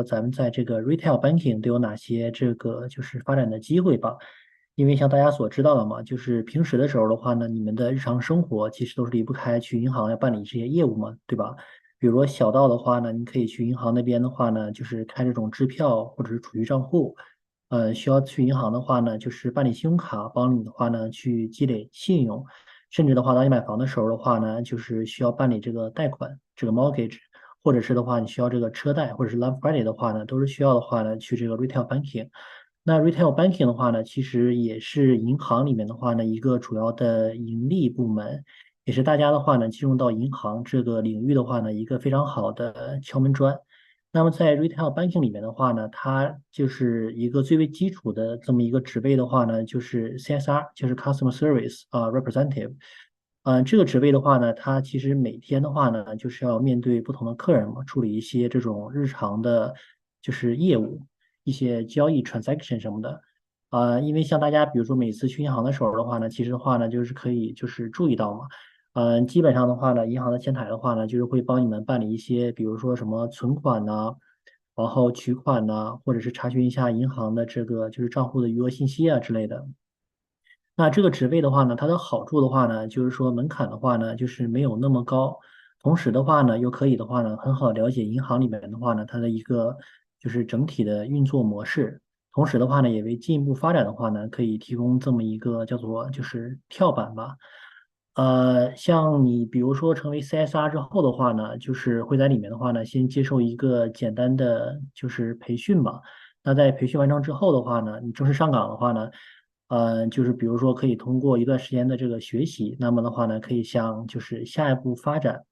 咱们在这个 retail banking 都有哪些这个就是发展的机会吧。因为像大家所知道的嘛，就是平时的时候的话呢，你们的日常生活其实都是离不开去银行要办理这些业务嘛，对吧？比如说小到的话呢，你可以去银行那边的话呢，就是开这种支票或者是储蓄账户。需要去银行的话呢，就是办理信用卡，帮你的话呢去积累信用。甚至的话，当你买房的时候的话呢，就是需要办理这个贷款，这个 mortgage，或者是的话，你需要这个车贷或者是 line credit 的话呢，都是需要的话呢去这个 retail banking。那 retail banking 的话呢，其实也是银行里面的话呢一个主要的盈利部门，也是大家的话呢进入到银行这个领域的话呢一个非常好的敲门砖。那么在 retail banking 里面的话呢，它就是一个最为基础的这么一个职位的话呢，就是 CSR，就是 customer service representative。这个职位的话呢，它其实每天的话呢，就是要面对不同的客人嘛，处理一些这种日常的，就是业务，一些交易 transaction 什么的。因为像大家比如说每次去银行的时候的话呢，其实的话呢，就是可以就是注意到嘛。基本上的话呢，银行的前台的话呢，就是会帮你们办理一些，比如说什么存款呐、然后取款呐、或者是查询一下银行的这个就是账户的余额信息啊之类的。那这个职位的话呢，它的好处的话呢，就是说门槛的话呢，就是没有那么高，同时的话呢，又可以的话呢，很好了解银行里面的话呢，它的一个就是整体的运作模式，同时的话呢，也为进一步发展的话呢，可以提供这么一个叫做就是跳板吧。像你比如说成为 CSR 之后的话呢，就是会在里面的话呢，先接受一个简单的就是培训吧。那在培训完成之后的话呢，你正式上岗的话呢，就是比如说可以通过一段时间的这个学习，那么的话呢，可以向就是下一步发展。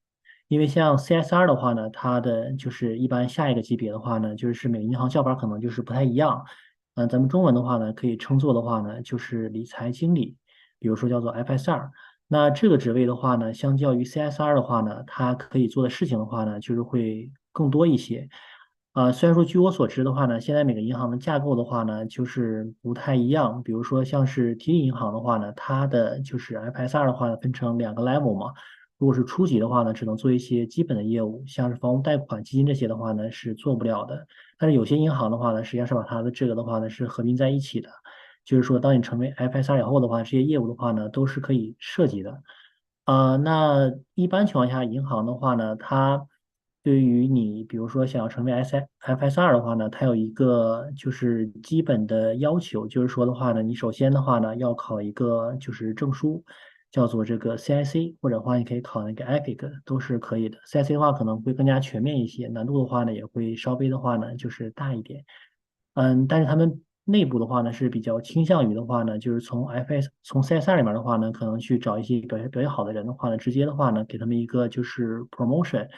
因为像 CSR 的话呢，它的就是一般下一个级别的话呢，就是每个银行叫法可能就是不太一样。咱们中文的话呢，可以称作的话呢，就是理财经理，比如说叫做 FSR。那这个职位的话呢，相较于 CSR 的话呢，它可以做的事情的话呢，就是会更多一些。虽然说据我所知的话呢，现在每个银行的架构的话呢，就是不太一样。比如说像是提领银行的话呢，它的就是 FSR 的话呢，分成两个 level 嘛。如果是初级的话呢，只能做一些基本的业务，像是房屋贷款、基金这些的话呢，是做不了的。但是有些银行的话呢，实际上是把它的这个的话呢是合并在一起的。就是说，当你成为 FSR 以后的话，这些业务的话呢，都是可以涉及的。那一般情况下，银行的话呢，它对于你，比如说想要成为 FSR 的话呢，它有一个就是基本的要求，就是说的话呢，你首先的话呢，要考一个就是证书，叫做这个 CIC，或者的话你可以考那个 EPIC，都是可以的。CIC 的话可能会更加全面一些，难度的话呢也会稍微的话呢就是大一点。但是他们内部的话呢是比较倾向于的话呢，就是从 CSR 里面的话呢，可能去找一些表现好的人的话呢，直接的话呢给他们一个就是 promotion，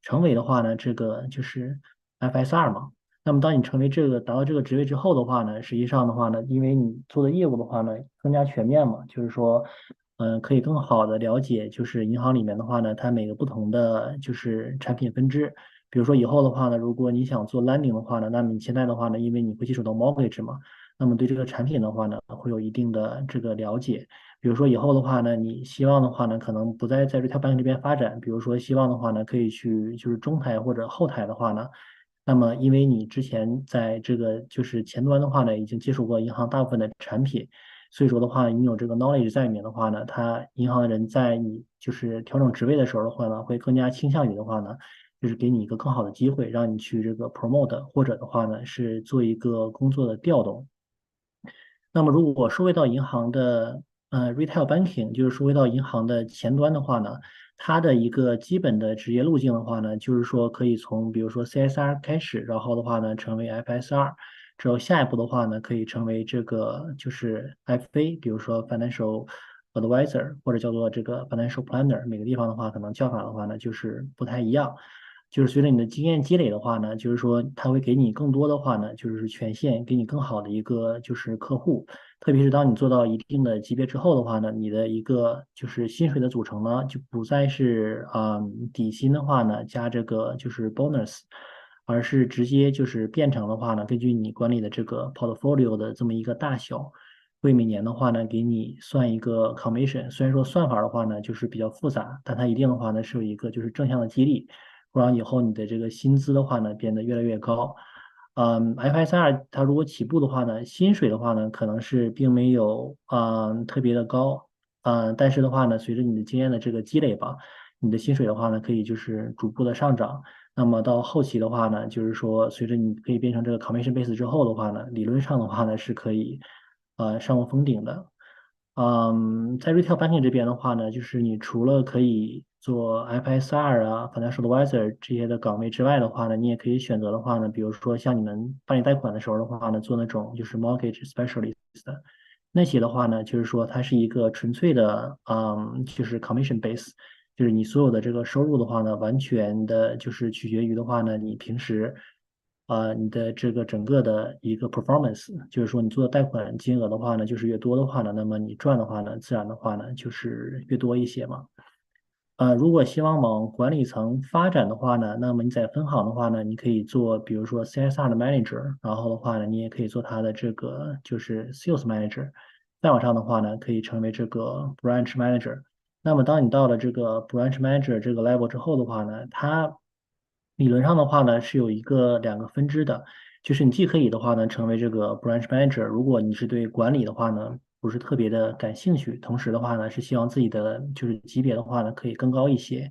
成为的话呢这个就是 FSR 嘛。那么当你成为这个达到这个职位之后的话呢，实际上的话呢，因为你做的业务的话呢更加全面嘛，就是说，可以更好的了解就是银行里面的话呢，它每个不同的就是产品分支。比如说以后的话呢，如果你想做 lending 的话呢，那么你现在的话呢，因为你会接触到 mortgage 嘛，那么对这个产品的话呢，会有一定的这个了解。比如说以后的话呢，你希望的话呢，可能不再在 retail bank 这边发展，比如说希望的话呢，可以去就是中台或者后台的话呢，那么因为你之前在这个就是前端的话呢，已经接触过银行大部分的产品，所以说的话，你有这个 knowledge 在里面的话呢，他银行的人在你就是调整职位的时候的话呢，会更加倾向于的话呢。就是给你一个更好的机会，让你去这个 promote，或者的话呢是做一个工作的调动。那么如果说回到银行的retail banking，就是说回到银行的前端的话呢，它的一个基本的职业路径的话呢，就是说可以从比如说 CSR 开始，然后的话呢成为 FSR，之后下一步的话呢可以成为这个就是 FA，比如说 financial advisor 或者叫做这个 financial planner，每个地方的话可能叫法的话呢就是不太一样。就是随着你的经验积累的话呢，就是说它会给你更多的话呢，就是权限，给你更好的一个就是客户。特别是当你做到一定的级别之后的话呢，你的一个就是薪水的组成呢，就不再是底薪的话呢加这个就是 bonus，而是直接就是变成的话呢，根据你管理的这个 portfolio 的这么一个大小，会每年的话呢给你算一个 commission。虽然说算法的话呢就是比较复杂，但它一定的话呢是有一个就是正向的激励。不然以后你的这个薪资的话呢变得越来越高。FSR 它如果起步的话呢，薪水的话呢，可能是并没有特别的高，但是的话呢，随着你的经验的这个积累吧，你的薪水的话呢，可以就是逐步的上涨。那么到后期的话呢，就是说随着你可以变成这个 commission base 之后的话呢，理论上的话呢是可以上过封顶的。在 retail banking 这边的话呢，就是你除了可以做 FSR 啊、financial advisor 这些的岗位之外的话呢，你也可以选择的话呢，比如说像你们办理贷款的时候的话呢，做那种就是 mortgage specialist 的那些的话呢，就是说它是一个纯粹的，就是 commission base，就是你所有的这个收入的话呢，完全的就是取决于的话呢，你平时你的这个整个的一个 performance，就是说你做的贷款金额的话呢，就是越多的话呢，那么你赚的话呢，自然的话呢，就是越多一些嘛。如果希望往管理层发展的话呢，那么你在分行的话呢，你可以做比如说 CSR 的 manager，然后的话呢，你也可以做他的这个就是 sales manager，再往上的话呢，可以成为这个 branch manager。那么当你到了这个 branch manager 这个 level 之后的话呢，它理论上的话呢是有两个分支的，就是你既可以的话呢成为这个 branch manager，如果你是对管理的话呢不是特别的感兴趣，同时的话呢是希望自己的就是级别的话呢可以更高一些，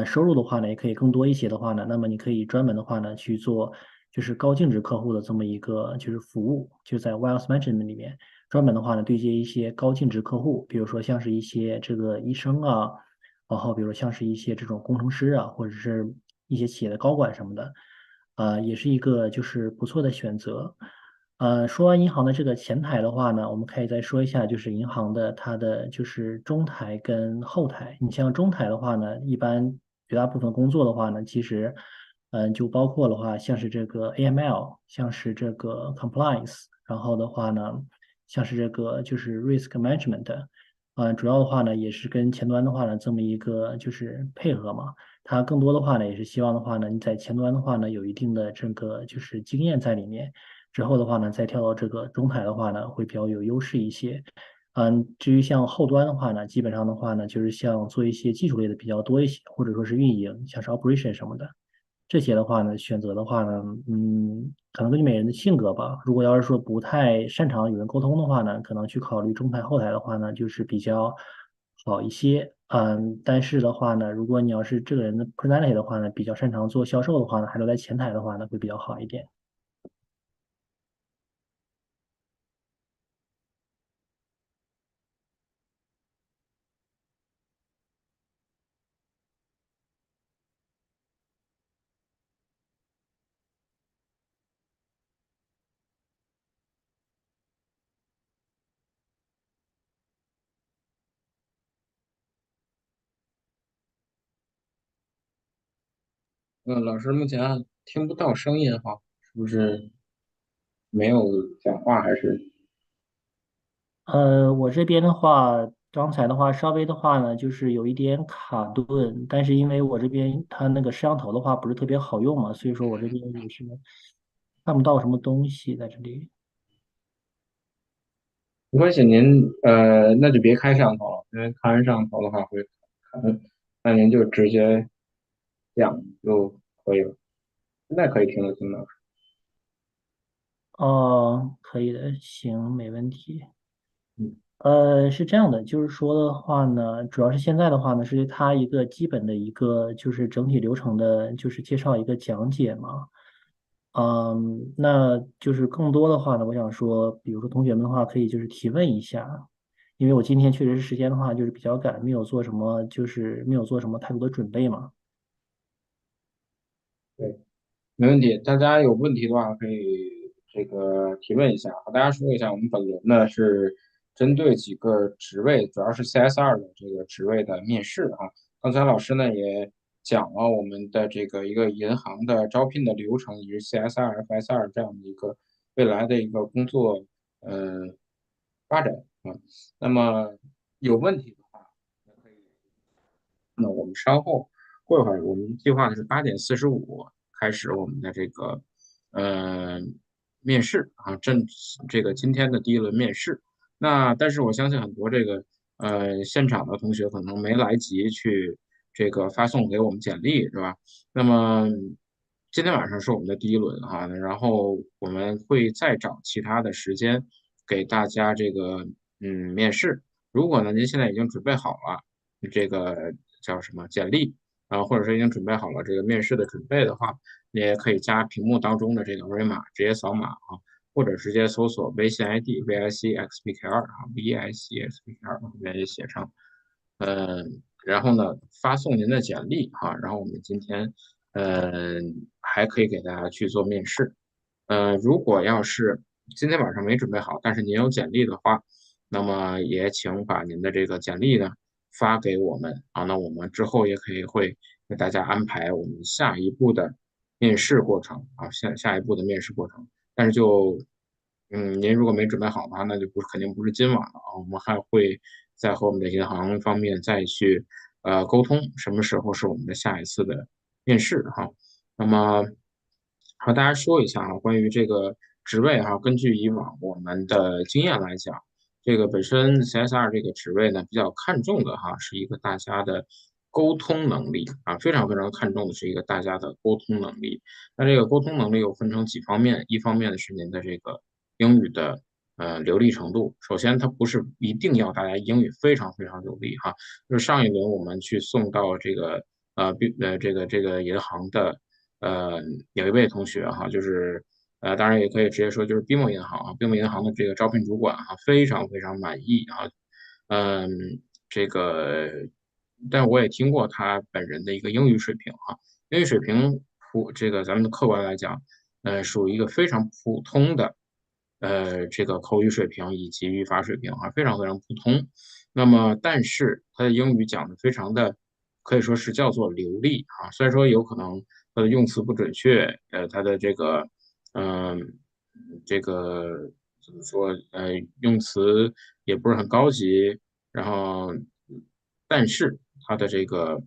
收入的话呢也可以更多一些的话呢，那么你可以专门的话呢去做就是高净值客户的这么一个就是服务，就在 wealth management 里面。专门的话呢，对接一些高净值客户，比如说像是一些这个医生啊，然后比如像是一些这种工程师啊，或者是一些企业的高管什么的，也是一个就是不错的选择。说完银行的这个前台的话呢，我们可以再说一下，就是银行的它的就是中台跟后台。你像中台的话呢，一般绝大部分工作的话呢，其实就包括的话，像是这个 AML，像是这个 compliance，然后的话呢，像是这个就是 risk management，主要的话呢，也是跟前端的话呢，这么一个就是配合嘛。它更多的话呢，也是希望的话呢，你在前端的话呢，有一定的这个就是经验在里面。之后的话呢，再跳到这个中台的话呢，会比较有优势一些。至于像后端的话呢，基本上的话呢，就是像做一些技术类的比较多一些，或者说是运营，像是 operation 什么的。这些的话呢，选择的话呢，可能根据每人的性格吧。如果要是说不太擅长与人沟通的话呢，可能去考虑中台后台的话呢，就是比较好一些。但是的话呢，如果你要是这个人的 personality 的话呢，比较擅长做销售的话呢，还留在前台的话呢，会比较好一点。老师目前听不到声音哈，是不是没有讲话还是？我这边的话，刚才的话稍微的话呢，就是有一点卡顿，但是因为我这边它那个摄像头的话不是特别好用嘛，所以说我这边也是看不到什么东西在这里。没关系，您那就别开摄像头了，因为开完摄像头的话会卡顿，那您就直接讲就可以了。现在可以听得清老师。哦，可以的，行，没问题。嗯，是这样的，就是说的话呢，主要是现在的话呢，是它一个基本的一个就是整体流程的，就是介绍一个讲解嘛。那就是更多的话呢，我想说，比如说同学们的话，可以就是提问一下，因为我今天确实是时间的话就是比较赶，没有做什么，就是没有做什么太多的准备嘛。对，没问题。大家有问题的话可以这个提问一下。和大家说一下，我们本轮呢是针对几个职位，主要是 CSR 的这个职位的面试啊。刚才老师呢也讲了我们的这个一个银行的招聘的流程，以及 CSR、FSR 这样的一个未来的一个工作呃发展啊。那么有问题的话，可以。那我们稍后过一会儿，我们计划的是8:45开始我们的这个呃面试啊，这个今天的第一轮面试。那但是我相信很多这个现场的同学可能没来及去这个发送给我们简历，是吧？那么今天晚上是我们的第一轮哈，然后我们会再找其他的时间给大家这个面试。如果呢您现在已经准备好了这个叫什么简历啊，或者说已经准备好了这个面试的准备的话，你也可以加屏幕当中的这个二维码直接扫码啊，或者直接搜索微信 ID VICXBK2啊，VICXBK2愿意写上，然后呢发送您的简历哈，然后我们今天还可以给大家去做面试。如果要是今天晚上没准备好，但是您有简历的话，那么也请把您的这个简历呢发给我们啊，那我们之后也可以会给大家安排我们下一步的面试过程啊，下一步的面试过程。但是您如果没准备好的话，那就肯定不是今晚了啊，我们还会再和我们的银行方面再去沟通，什么时候是我们的下一次的面试哈。那么和大家说一下啊，关于这个职位哈，根据以往我们的经验来讲，这个本身 CSR 这个职位呢，比较看重的哈，是一个大家的沟通能力啊，非常非常看重的是一个大家的沟通能力。那这个沟通能力又分成几方面，一方面呢是您的这个英语的流利程度。首先，它不是一定要大家英语非常非常流利哈，就是上一轮我们去送到这个这个银行的呃有一位同学哈，就是当然也可以直接说就是宾默银行啊，宾默银行的这个招聘主管哈，非常非常满意啊，嗯，这个，但我也听过他本人的一个英语水平哈，英语水平这个咱们客观来讲，属于一个非常普通的，这个口语水平以及语法水平哈，非常非常普通。那么，但是他的英语讲的非常的，可以说是叫做流利啊。虽然说有可能他的用词不准确，他的这个，嗯、这个怎么说，用词也不是很高级，然后，但是他的这个，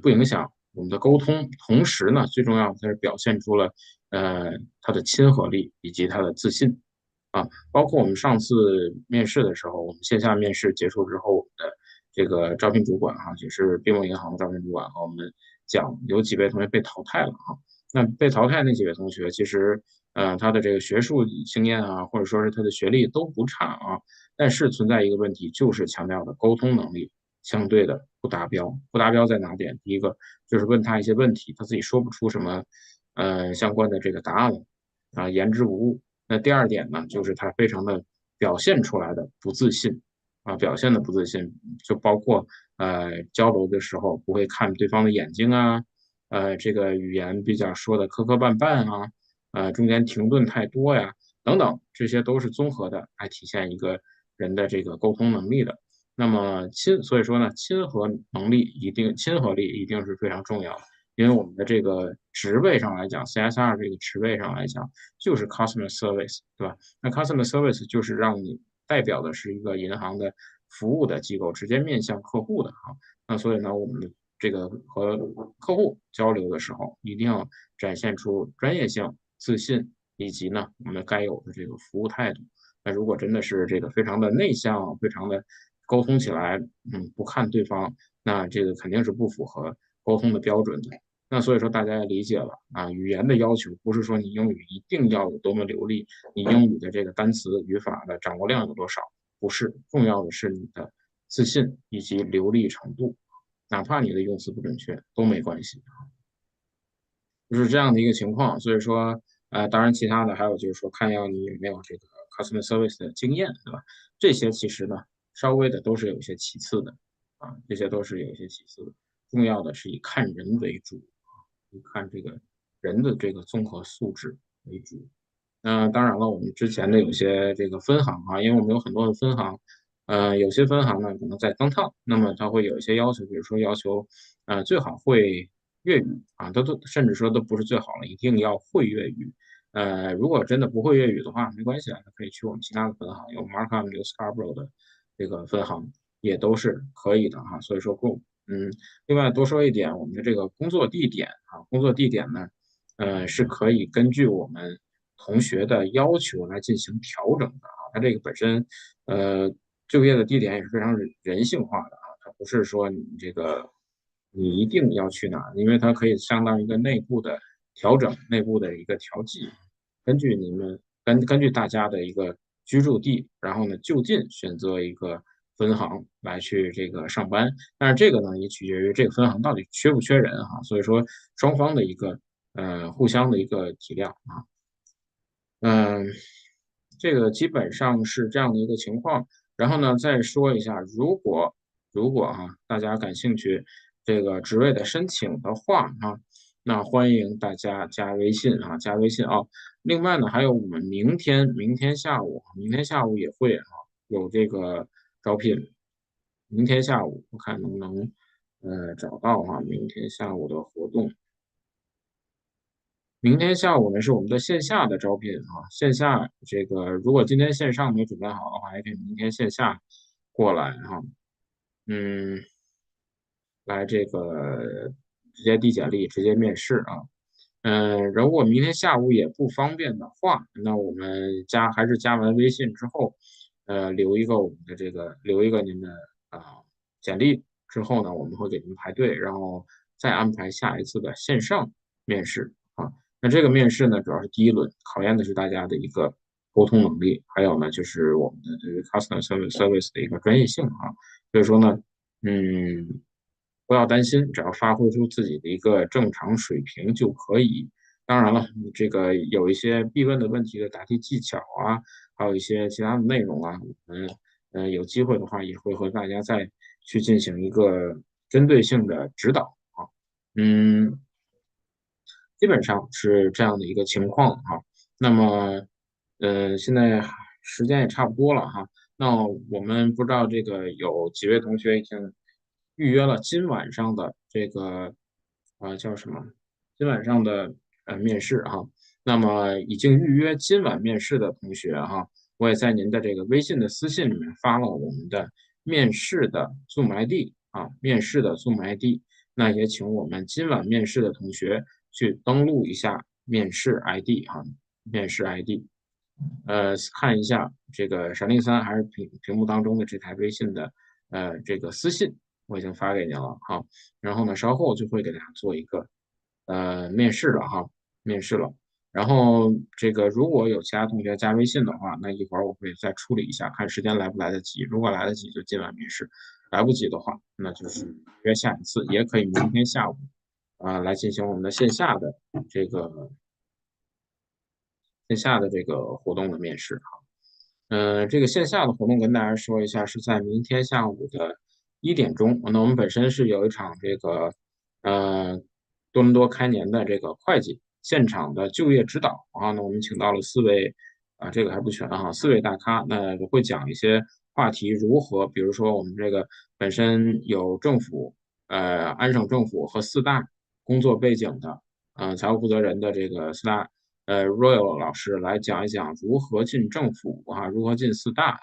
不影响我们的沟通。同时呢，最重要的，它是表现出了，他的亲和力以及他的自信。啊，包括我们上次面试的时候，我们线下面试结束之后，我们的这个招聘主管哈，也是宾默银行的招聘主管和我们讲，有几位同学被淘汰了哈。那被淘汰那几位同学，其实他的这个学术经验啊，或者说是他的学历都不差啊，但是存在一个问题，就是强调的沟通能力相对的不达标。不达标在哪点？第一个就是问他一些问题，他自己说不出什么相关的这个答案了啊，言之无物。那第二点呢，就是他非常的表现出来的不自信啊，表现的不自信，就包括交流的时候不会看对方的眼睛啊，这个语言比较说的磕磕绊绊啊，中间停顿太多呀，等等，这些都是综合的来体现一个人的这个沟通能力的。那么所以说呢，亲和力一定是非常重要的。因为我们的这个职位上来讲，CSR 这个职位上来讲，就是 customer service，对吧？那 customer service 就是让你代表的是一个银行的服务的机构，直接面向客户的啊。那所以呢，我们这个和客户交流的时候，一定要展现出专业性、自信，以及呢我们该有的这个服务态度。那如果真的是这个非常的内向，非常的沟通起来，不看对方，那这个肯定是不符合沟通的标准的。那所以说大家也理解了啊，语言的要求不是说你英语一定要有多么流利，你英语的这个单词语法的掌握量有多少，不是，重要的是你的自信以及流利程度，哪怕你的用词不准确都没关系，就是这样的一个情况。所以说，当然其他的还有就是说，看要你有没有这个 customer service 的经验，对吧？这些其实呢，稍微的都是有一些其次的啊，这些都是有一些其次的，重要的是以看人为主。看这个人的这个综合素质为主。那当然了，我们之前的有些这个分行啊，因为我们有很多的分行，有些分行呢可能在当趟，那么它会有一些要求，比如说要求，最好会粤语啊，都甚至说都不是最好了，一定要会粤语。如果真的不会粤语的话，没关系啊，可以去我们其他的分行，有 Markham、有 Scarborough 的这个分行也都是可以的哈。所以说另外多说一点，我们的这个工作地点啊，工作地点呢，是可以根据我们同学的要求来进行调整的啊。它这个本身，呃，就业的地点也是非常人性化的啊，它不是说你这个你一定要去哪儿，因为它可以相当于一个内部的调整内部的一个调剂，根据大家的一个居住地，然后呢就近选择一个分行来去这个上班。但是这个呢也取决于这个分行到底缺不缺人哈，所以说双方的一个互相的一个体谅啊。嗯，这个基本上是这样的一个情况。然后呢，再说一下，如果大家感兴趣这个职位的申请的话那欢迎大家加微信加微信啊。另外呢，还有我们明天下午也会有这个招聘。明天下午我看能不能找到明天下午的活动。明天下午呢是我们的线下的招聘线下这个如果今天线上没准备好的话，也可以明天线下过来嗯，来这个直接递简历，直接面试如果明天下午也不方便的话，那我们还是加完微信之后，留一个您的简历之后呢，我们会给您排队，然后再安排下一次的线上面试那这个面试呢，主要是第一轮，考验的是大家的一个沟通能力，还有呢就是我们的这个 customer service 的一个专业性所以说呢，嗯，不要担心，只要发挥出自己的一个正常水平就可以。当然了，这个有一些必问的问题的答题技巧还有一些其他的内容我们有机会的话也会和大家再去进行一个针对性的指导嗯，基本上是这样的一个情况那么，现在时间也差不多了那我们不知道这个有几位同学已经预约了今晚上的这个叫什么？今晚上的面试那么已经预约今晚面试的同学我也在您的这个微信的私信里面发了我们的面试的 Zoom ID 面试的 Zoom ID。那也请我们今晚面试的同学去登录一下面试 ID 面试 ID，看一下这个闪令3还是屏幕当中的这台微信的这个私信，我已经发给您了然后呢，稍后就会给大家做一个面试了面试了。然后这个如果有其他同学加微信的话，那一会儿我会再处理一下，看时间来不来得及。如果来得及就今晚面试，来不及的话，那就是约下一次，也可以明天下午来进行我们的这个线下的这个活动的面试这个线下的活动跟大家说一下，是在明天下午的1点钟。那我们本身是有一场这个呃多伦多开年的这个会计现场的就业指导那我们请到了4位这个还不全4位大咖，那我会讲一些话题如何，比如说我们这个本身有政府安省政府和4大工作背景的财务负责人的这个4大Royal 老师来讲一讲如何进政府如何进4大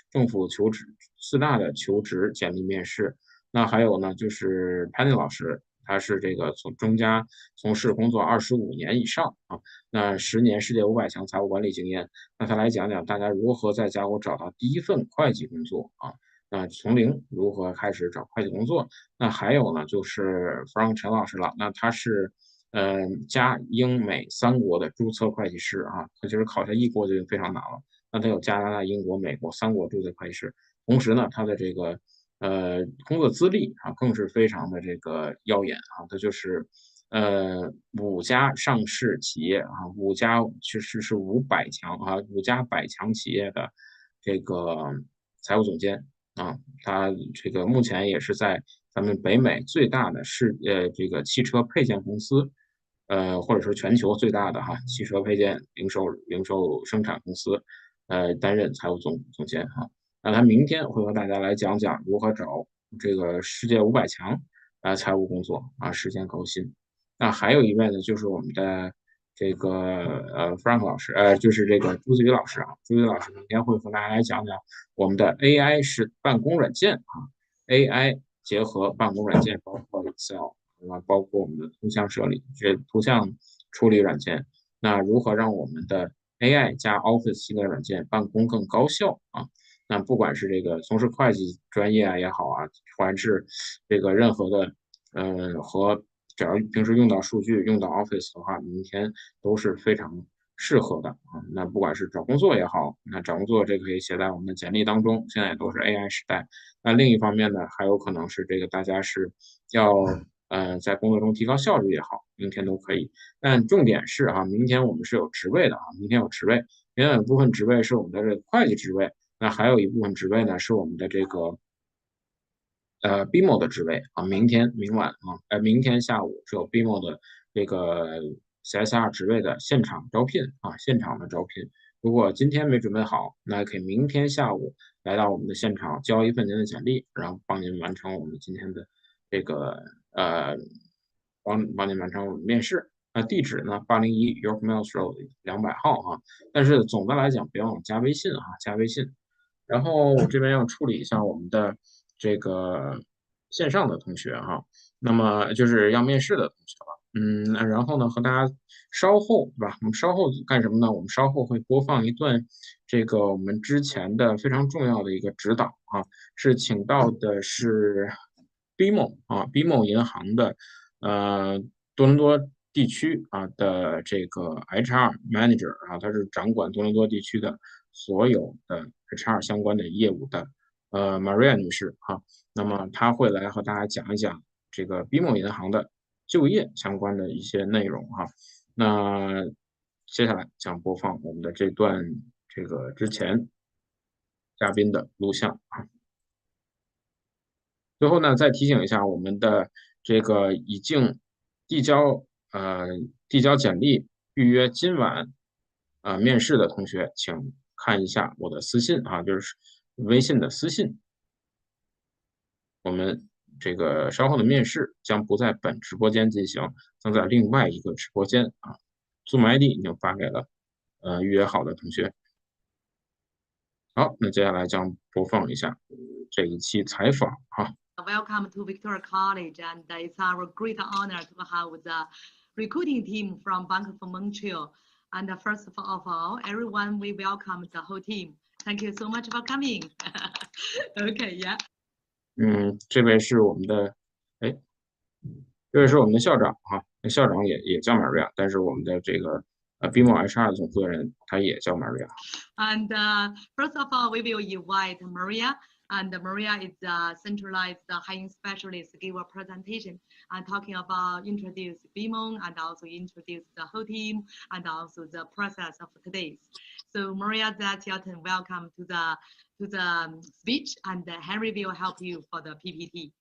政府求职4大的求职简历面试。那还有呢，就是 Penny 老师，他是这个从事工作25年以上那10年世界500强财务管理经验，那他来讲讲大家如何在加国找到第一份会计工作那从零如何开始找会计工作？那还有呢，就是 Frank 陈老师了，那他是加英美3国的注册会计师他就是考下一国就已经非常难了。那他有加拿大、英国、美国3国注册会计师，同时呢，他的这个工作资历更是非常的这个耀眼他就是5家上市企业5家其实是500强5家100强企业的这个财务总监他这个目前也是在咱们北美最大的这个汽车配件公司，或者说全球最大的汽车配件零售生产公司，担任财务总监那他明天会和大家来讲讲如何找这个世界500强财务工作实现高薪。那还有一位呢，就是我们的这个Frank 老师，就是这个朱子宇老师朱子宇老师明天会和大家来讲讲我们的 AI 是办公软件AI 结合办公软件，包括 Excel，包括我们的图像设理，这图像处理软件，那如何让我们的 AI 加 Office 系列软件办公更高效那不管是这个从事会计专业也好还是这个任何的和只要平时用到数据、用到 Office 的话，明天都是非常适合的啊。那不管是找工作也好，那找工作这个可以写在我们的简历当中，现在也都是 AI 时代。那另一方面呢，还有可能是这个大家是要在工作中提高效率也好，明天都可以。但重点是啊，明天我们是有职位的啊，明天有职位，明天有部分职位是我们的这个会计职位，那还有一部分职位呢是我们的这个BMO 的职位啊，明天下午是有 BMO 的这个 CSR 职位的现场招聘啊，现场的招聘。如果今天没准备好，那可以明天下午来到我们的现场交一份您的简历，然后帮您完成我们今天的这个帮您完成我们面试。那地址呢？801 York Mills Road 200号啊。但是总的来讲，别忘了加微信啊，加微信。然后我这边要处理一下我们的这个线上的同学哈，那么就是要面试的同学了。然后呢，和大家稍后对吧？我们稍后干什么呢？我们稍后会播放一段这个我们之前的非常重要的一个指导啊，是请到的是 BMO 啊，BMO 银行的多伦多地区啊的这个 HR manager 啊，他是掌管多伦多地区的所有的 HR 相关的业务的Maria 女士啊，那么她会来和大家讲一讲这个 BMO 银行的就业相关的一些内容哈。那接下来将播放我们的这段这个之前嘉宾的录像啊。最后呢，再提醒一下我们的这个已经递交呃递交简历预约今晚面试的同学，请看一下我的私信啊，就是微信的私信。我们这个稍后的面试将不在本直播间进行，将在另外一个直播间啊。Zoom ID 已经发给了预约好的同学。好，那接下来将播放一下这一期采访哈。Welcome to Victoria College, and it's our great honor to have the recruiting team from Bank of Montreal. And first of all, everyone, we welcome the whole team. Thank you so much for coming. Okay, yeah. 这位是我们的，哎，这位是我们的校长哈，那校长也叫 Maria， 但是我们的这个BMO HR 总负责人他也叫 Maria。And first of all, we will invite Maria. And Maria is a centralized hiring specialist, give a presentation and talking about introduce BMO and also introduce the whole team and also the process of today. So Maria, that's your turn. Welcome to the speech, and Henry will help you for the PPT.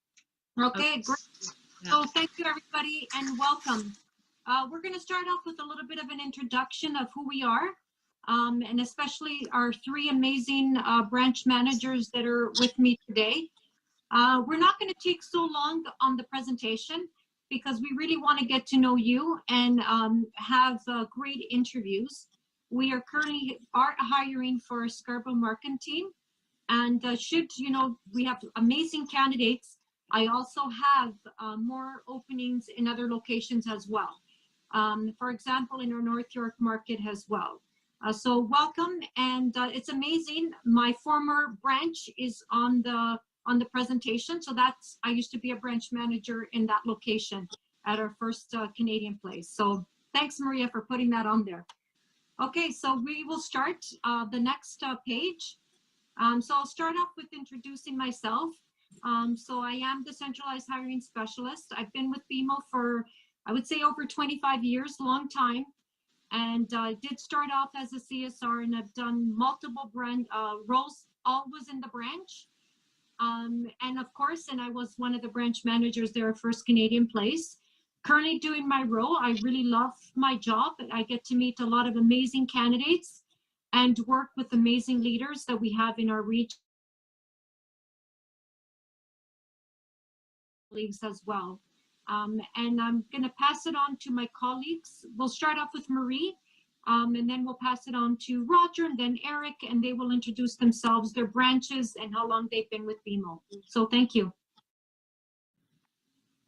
Okay, great. So thank you everybody and welcome. We're going to start off with a little bit of an introduction of who we are. And especially our three amazing branch managers that are with me today. We're not going to take so long on the presentation because we really want to get to know you and have great interviews. We are currently hiring for a Scarborough marketing team, and we have amazing candidates. I also have more openings in other locations as well. For example, in our North York market as well. So welcome, and it's amazing. My former branch is on the presentation. So I used to be a branch manager in that location at our first Canadian place. So thanks, Maria, for putting that on there. Okay, so we will start the next page. So I'll start off with introducing myself. So I am the centralized hiring specialist. I've been with BMO for, I would say, over 25 years, long time. And did start off as a CSR, and I've done multiple brand roles, always in the branch. And of course, I was one of the branch managers there at First Canadian Place. Currently doing my role, I really love my job. I get to meet a lot of amazing candidates and work with amazing leaders that we have in our region as well. And I'm going to pass it on to my colleagues. We'll start off with Marie, and then we'll pass it on to Roger and then Eric, and they will introduce themselves, their branches, and how long they've been with BMO. So thank you.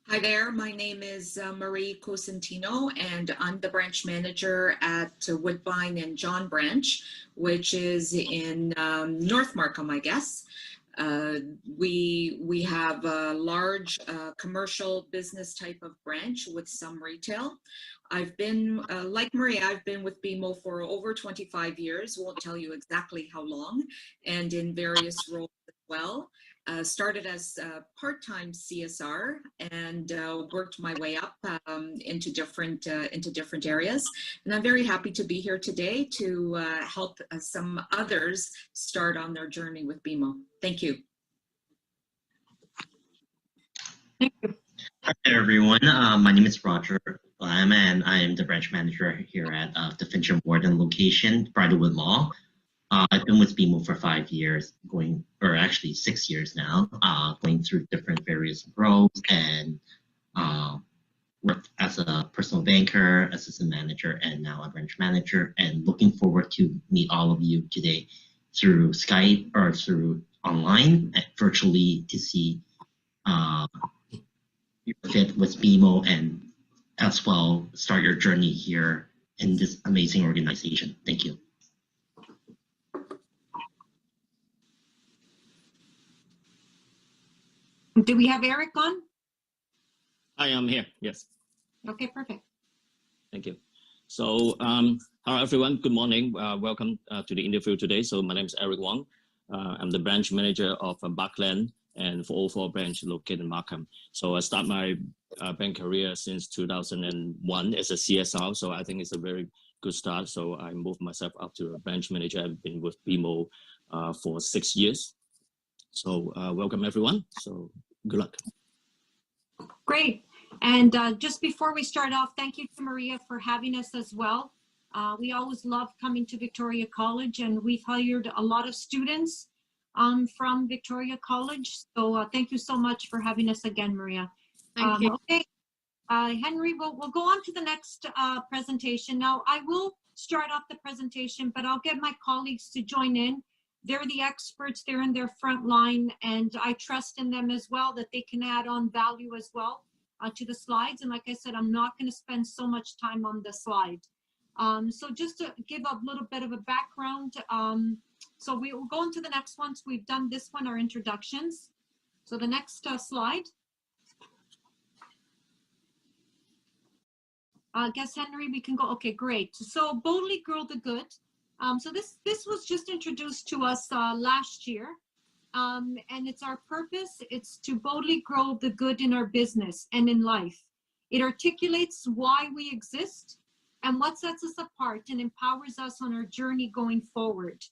Hi there, my name is Marie Cosentino, and I'm the branch manager at Woodbine and John Branch, which is in North Markham, I guess. We have a large commercial business type of branch with some retail. I've been, like Maria, I've been with BMO for over 25 years, won't tell you exactly how long, and in various roles as well. Started as part-time CSR and worked my way up into different areas. And I'm very happy to be here today to help some others start on their journey with BMO. Thank you. Thank you. Hi there, everyone. My name is Roger Lam, and I am the branch manager here at the Fincher Morden location, Bridlewood Mall. I've been with BMO for 5 years, actually 6 years now, going through different various roles and worked as a personal banker, assistant manager, and now a branch manager, and looking forward to meet all of you today through Skype or through online, virtually, to see your fit with BMO and as well start your journey here in this amazing organization. Thank you. Do we have Eric on? I am here, yes. Okay, perfect. Thank you. So, hello everyone, good morning. Welcome to the interview today. So my name is Eric Wong. I'm the branch manager of Buckland and 404 branch located in Markham. So I started my bank career since 2001 as a CSR. So I think it's a very good start. So I moved myself up to a branch manager. I've been with BMO for 6 years. So welcome everyone. So good luck. Great. And just before we start off, thank you to Maria for having us as well. We always love coming to Victoria College, and we've hired a lot of students from Victoria College. So thank you so much for having us again, Maria. Thank you. Okay, Henry, we'll go on to the next presentation. Now, I will start off the presentation, but I'll get my colleagues to join in. They're the experts, they're in their front line, and I trust in them as well that they can add on value as well to the slides. And like I said, I'm not going to spend so much time on the slide. So just to give a little bit of a background, so we will go into the next one. So we've done this one, our introductions. So the next slide. I guess, Henry, we can go. Okay, great. So Boldly Grow the Good. So this was just introduced to us last year, and it's our purpose. It's to boldly grow the good in our business and in life. It articulates why we exist and what sets us apart and empowers us on our journey going forward.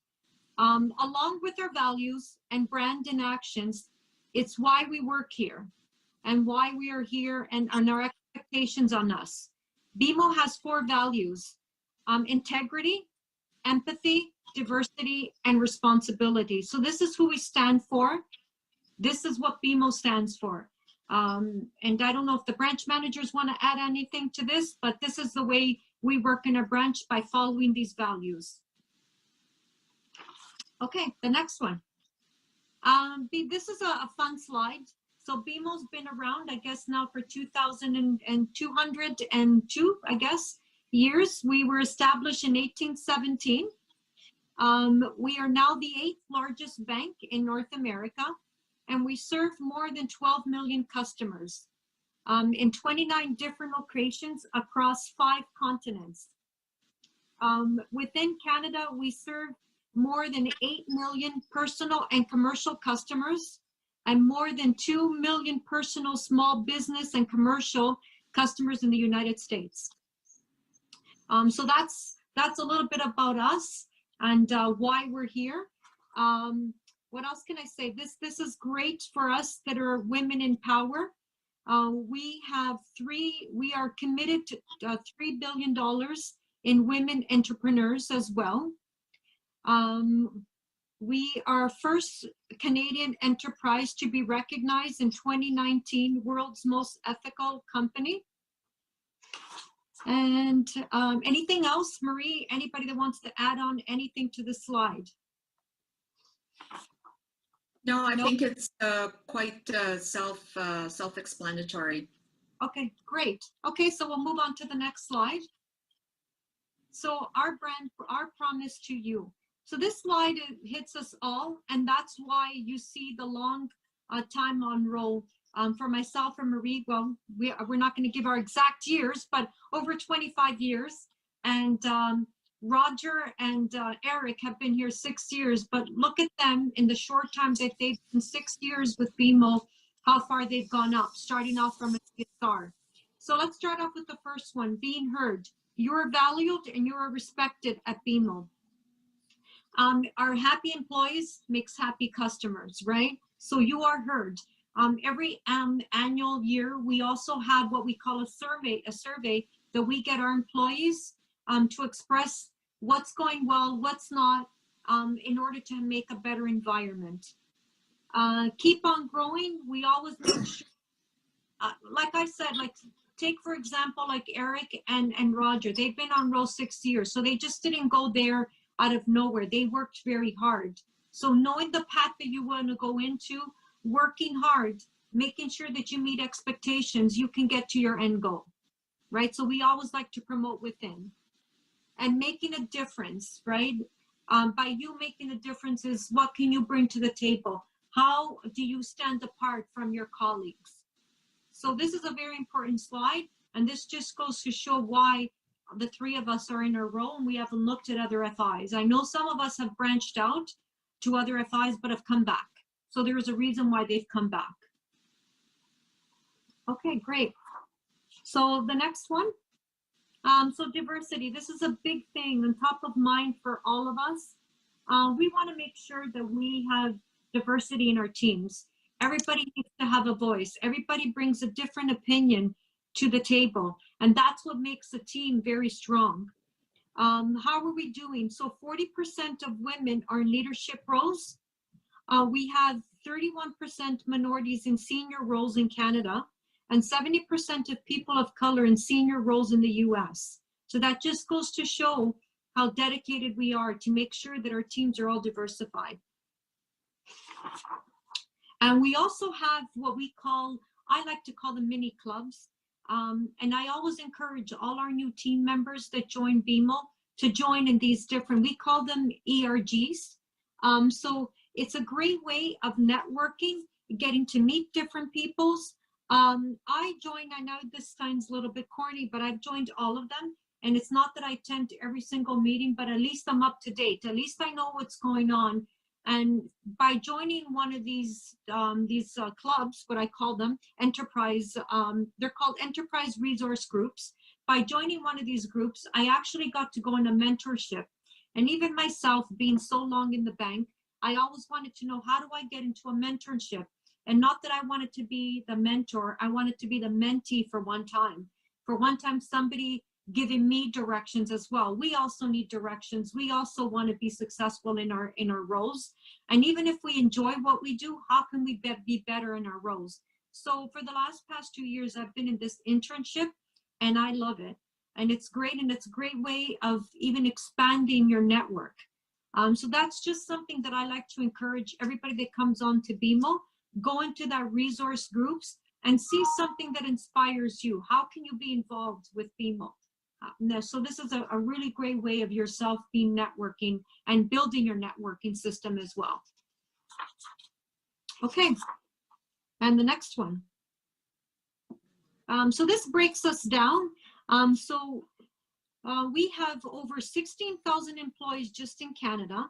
Along with our values and brand and actions, it's why we work here and why we are here and our expectations on us. BMO has 4 values: integrity, empathy, diversity, and responsibility. So this is who we stand for. This is what BMO stands for. And I don't know if the branch managers want to add anything to this, but this is the way we work in our branch, by following these values. Okay, the next one. This is a fun slide. So BMO's been around, I guess, now for 2,202, I guess, years. We were established in 1817. We are now the 8th largest bank in North America, and we serve more than 12 million customers in 29 different locations across 5 continents. Within Canada, we serve more than 8 million personal and commercial customers, and more than 2 million personal, small business, and commercial customers in the United States. So that's a little bit about us and why we're here. What else can I say? This is great for us that are women in power. We are committed to $3 billion in women entrepreneurs as well. We are first Canadian enterprise to be recognized in 2019 World's Most Ethical Company. And anything else, Marie? Anybody that wants to add on anything to the slide? No, I think it's quite self-explanatory. Okay, great. Okay, so we'll move on to the next slide. So our brand, our promise to you. So this slide hits us all, and that's why you see the long time on roll. For myself and Marie, well, we're not going to give our exact years, but over 25 years. And Roger and Eric have been here 6 years, but look at them in the short time that they've been 6 years with BMO, how far they've gone up, starting off from a CSR. So let's start off with the first one, being heard. You're valued and you're respected at BMO. Our happy employees makes happy customers, right? So you are heard. Every annual year, we also have what we call a survey that we get our employees to express what's going well, what's not, in order to make a better environment. Keep on growing. We always make sure, like I said, like take for example, like Eric and Roger, they've been on roll 6 years, so they just didn't go there out of nowhere. They worked very hard. So knowing the path that you want to go into, working hard, making sure that you meet expectations, you can get to your end goal, right? So we always like to promote within. And making a difference, right? By you making a difference is what can you bring to the table? How do you stand apart from your colleagues? So this is a very important slide, and this just goes to show why the three of us are in a row and we haven't looked at other FIs. I know some of us have branched out to other FIs but have come back. So there's a reason why they've come back. Okay, great. So the next one. So diversity, this is a big thing and top of mind for all of us. We want to make sure that we have diversity in our teams. Everybody needs to have a voice. Everybody brings a different opinion to the table, and that's what makes a team very strong. How are we doing? So 40% of women are in leadership roles. We have 31% minorities in senior roles in Canada, and 70% of people of color in senior roles in the US. So that just goes to show how dedicated we are to make sure that our teams are all diversified. And we also have what we call, I like to call them mini clubs. And I always encourage all our new team members that join BMO to join in these different, we call them ERGs. So it's a great way of networking, getting to meet different peoples. I joined, I know this sounds a little bit corny, but I've joined all of them. And it's not that I attend to every single meeting, but at least I'm up to date. At least I know what's going on. And by joining one of these clubs, what I call them, enterprise, they're called enterprise resource groups. By joining one of these groups, I actually got to go on a mentorship. And even myself, being so long in the bank, I always wanted to know, how do I get into a mentorship? And not that I wanted to be the mentor, I wanted to be the mentee for one time. For one time, somebody giving me directions as well. We also need directions. We also want to be successful in our roles. And even if we enjoy what we do, how can we be better in our roles? So for the past 2 years, I've been in this internship and I love it. And it's great. And it's a great way of even expanding your network. So that's just something that I like to encourage everybody that comes on to BMO, go into that resource groups and see something that inspires you. How can you be involved with BMO? So this is a really great way of yourself being networking and building your networking system as well. Okay, and the next one. So this breaks us down. We have over 16,000 employees just in Canada,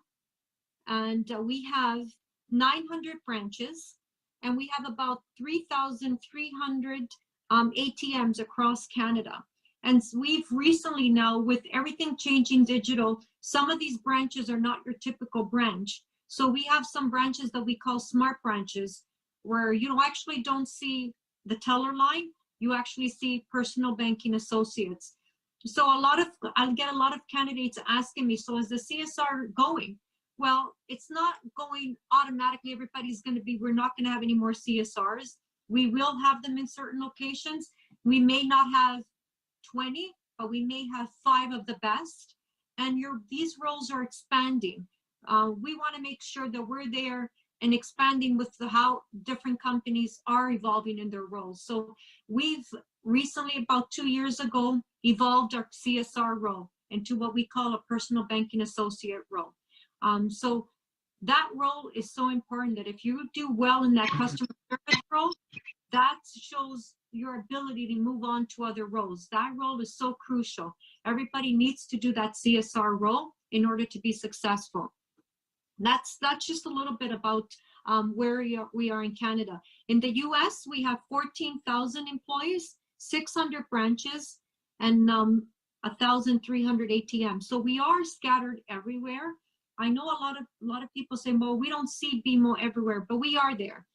and we have 900 branches, and we have about 3,300 ATMs across Canada. And we've recently now, with everything changing digital, some of these branches are not your typical branch. So we have some branches that we call smart branches, where you actually don't see the teller line, you actually see personal banking associates. So I get a lot of candidates asking me, so is the CSR going? Well, it's not going automatically. Everybody's going to be, we're not going to have any more CSRs. We will have them in certain locations. We may not have 20, but we may have 5 of the best. And these roles are expanding. We want to make sure that we're there and expanding with how different companies are evolving in their roles. So we've recently, about 2 years ago, evolved our CSR role into what we call a personal banking associate role. So that role is so important that if you do well in that customer service role, that shows your ability to move on to other roles. That role is so crucial. Everybody needs to do that CSR role in order to be successful. That's just a little bit about where we are in Canada. In the US, we have 14,000 employees, 600 branches, and 1,300 ATMs. So we are scattered everywhere. I know a lot of people say, well, we don't see BMO everywhere, but we are there.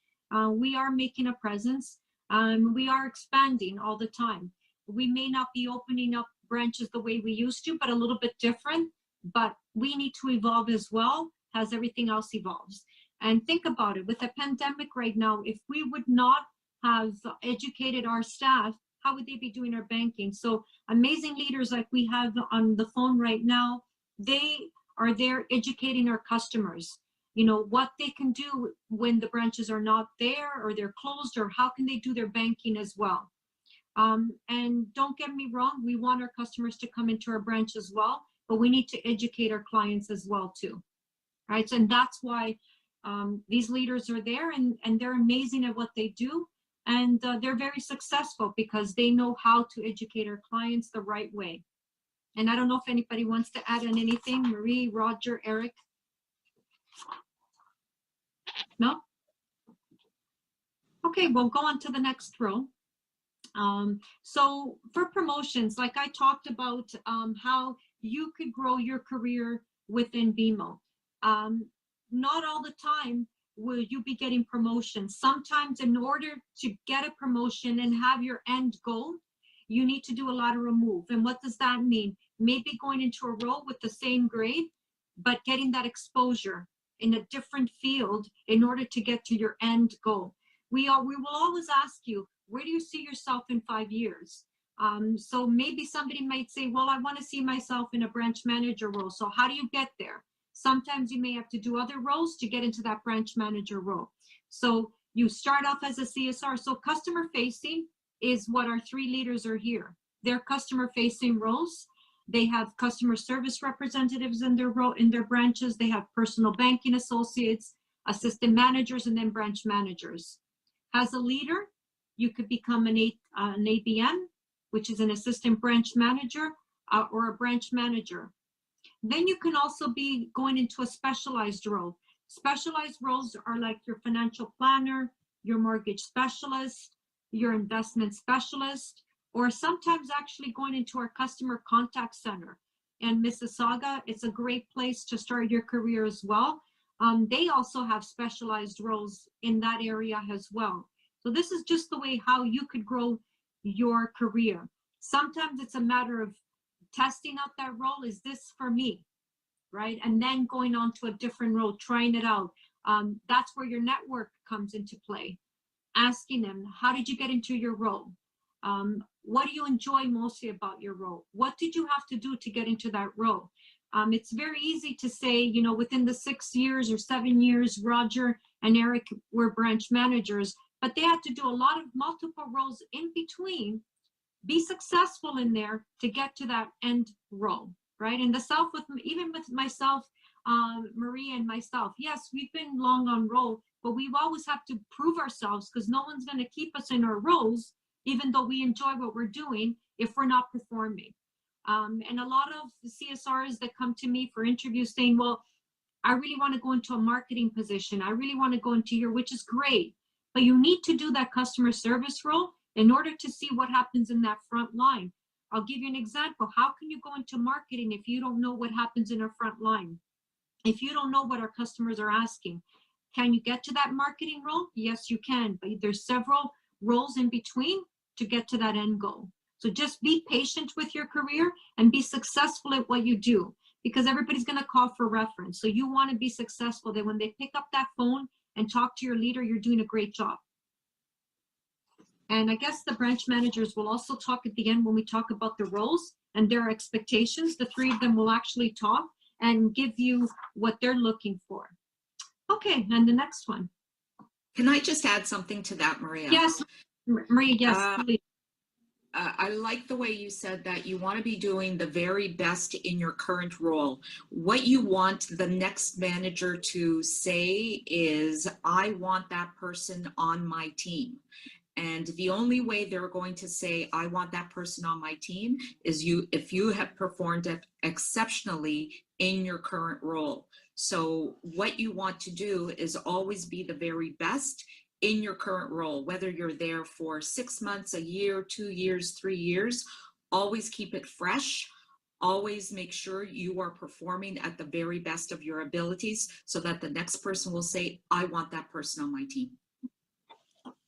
We are making a presence. We are expanding all the time. We may not be opening up branches the way we used to, but a little bit different. But we need to evolve as well as everything else evolves. And think about it, with the pandemic right now, if we would not have educated our staff, how would they be doing our banking? So amazing leaders like we have on the phone right now, they are there educating our customers, you know, what they can do when the branches are not there or they're closed, or how can they do their banking as well. And don't get me wrong, we want our customers to come into our branch as well, but we need to educate our clients as well too, right? So, and that's why these leaders are there, and they're amazing at what they do. And they're very successful because they know how to educate our clients the right way. And I don't know if anybody wants to add on anything. Marie, Roger, Eric? No? Okay, we'll go on to the next row. So for promotions, like I talked about how you could grow your career within BMO. Not all the time will you be getting promotions. Sometimes in order to get a promotion and have your end goal, you need to do a lot of remove. And what does that mean? Maybe going into a role with the same grade, but getting that exposure in a different field in order to get to your end goal. We will always ask you, where do you see yourself in 5 years? So maybe somebody might say, well, I want to see myself in a branch manager role. So how do you get there? Sometimes you may have to do other roles to get into that branch manager role. So you start off as a CSR. So customer facing is what our three leaders are here. They're customer facing roles. They have customer service representatives in their role, in their branches. They have personal banking associates, assistant managers, and then branch managers. As a leader, you could become an ABM, which is an assistant branch manager, or a branch manager. Then you can also be going into a specialized role. Specialized roles are like your financial planner, your mortgage specialist, your investment specialist, or sometimes actually going into our customer contact center. And Mississauga, it's a great place to start your career as well. They also have specialized roles in that area as well. So this is just the way how you could grow your career. Sometimes it's a matter of testing out that role. Is this for me, right? And then going on to a different role, trying it out. That's where your network comes into play. Asking them, how did you get into your role? What do you enjoy mostly about your role? What did you have to do to get into that role? It's very easy to say, you know, within the 6 years or 7 years, Roger and Eric were branch managers, but they had to do a lot of multiple roles in between, be successful in there to get to that end role, right? In the South, even with myself, Marie and myself, yes, we've been long on role, but we've always have to prove ourselves because no one's going to keep us in our roles, even though we enjoy what we're doing, if we're not performing. And a lot of the CSRs that come to me for interviews saying, well, I really want to go into a marketing position. I really want to go into here, which is great. But you need to do that customer service role in order to see what happens in that front line. I'll give you an example. How can you go into marketing if you don't know what happens in our front line? If you don't know what our customers are asking? Can you get to that marketing role? Yes, you can, but there's several roles in between to get to that end goal. So just be patient with your career and be successful at what you do, because everybody's going to call for reference. So you want to be successful that when they pick up that phone and talk to your leader, you're doing a great job. And I guess the branch managers will also talk at the end when we talk about the roles and their expectations. The three of them will actually talk and give you what they're looking for. Okay, and the next one. Can I just add something to that, Maria? Yes, Maria, yes, please. I like the way you said that you want to be doing the very best in your current role. What you want the next manager to say is, I want that person on my team. And the only way they're going to say, I want that person on my team is if you have performed exceptionally in your current role. So what you want to do is always be the very best in your current role, whether you're there for 6 months, a year, 2 years, 3 years, always keep it fresh. Always make sure you are performing at the very best of your abilities so that the next person will say, I want that person on my team.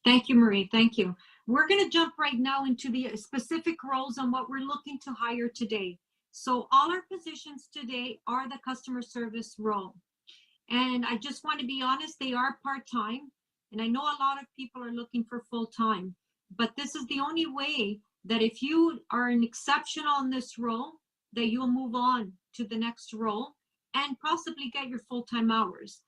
Thank you, Marie. Thank you. We're going to jump right now into the specific roles on what we're looking to hire today. So all our positions today are the customer service role. And I just want to be honest, they are part-time. And I know a lot of people are looking for full-time, but this is the only way that if you are an exceptional in this role, that you'll move on to the next role and possibly get your full-time hours.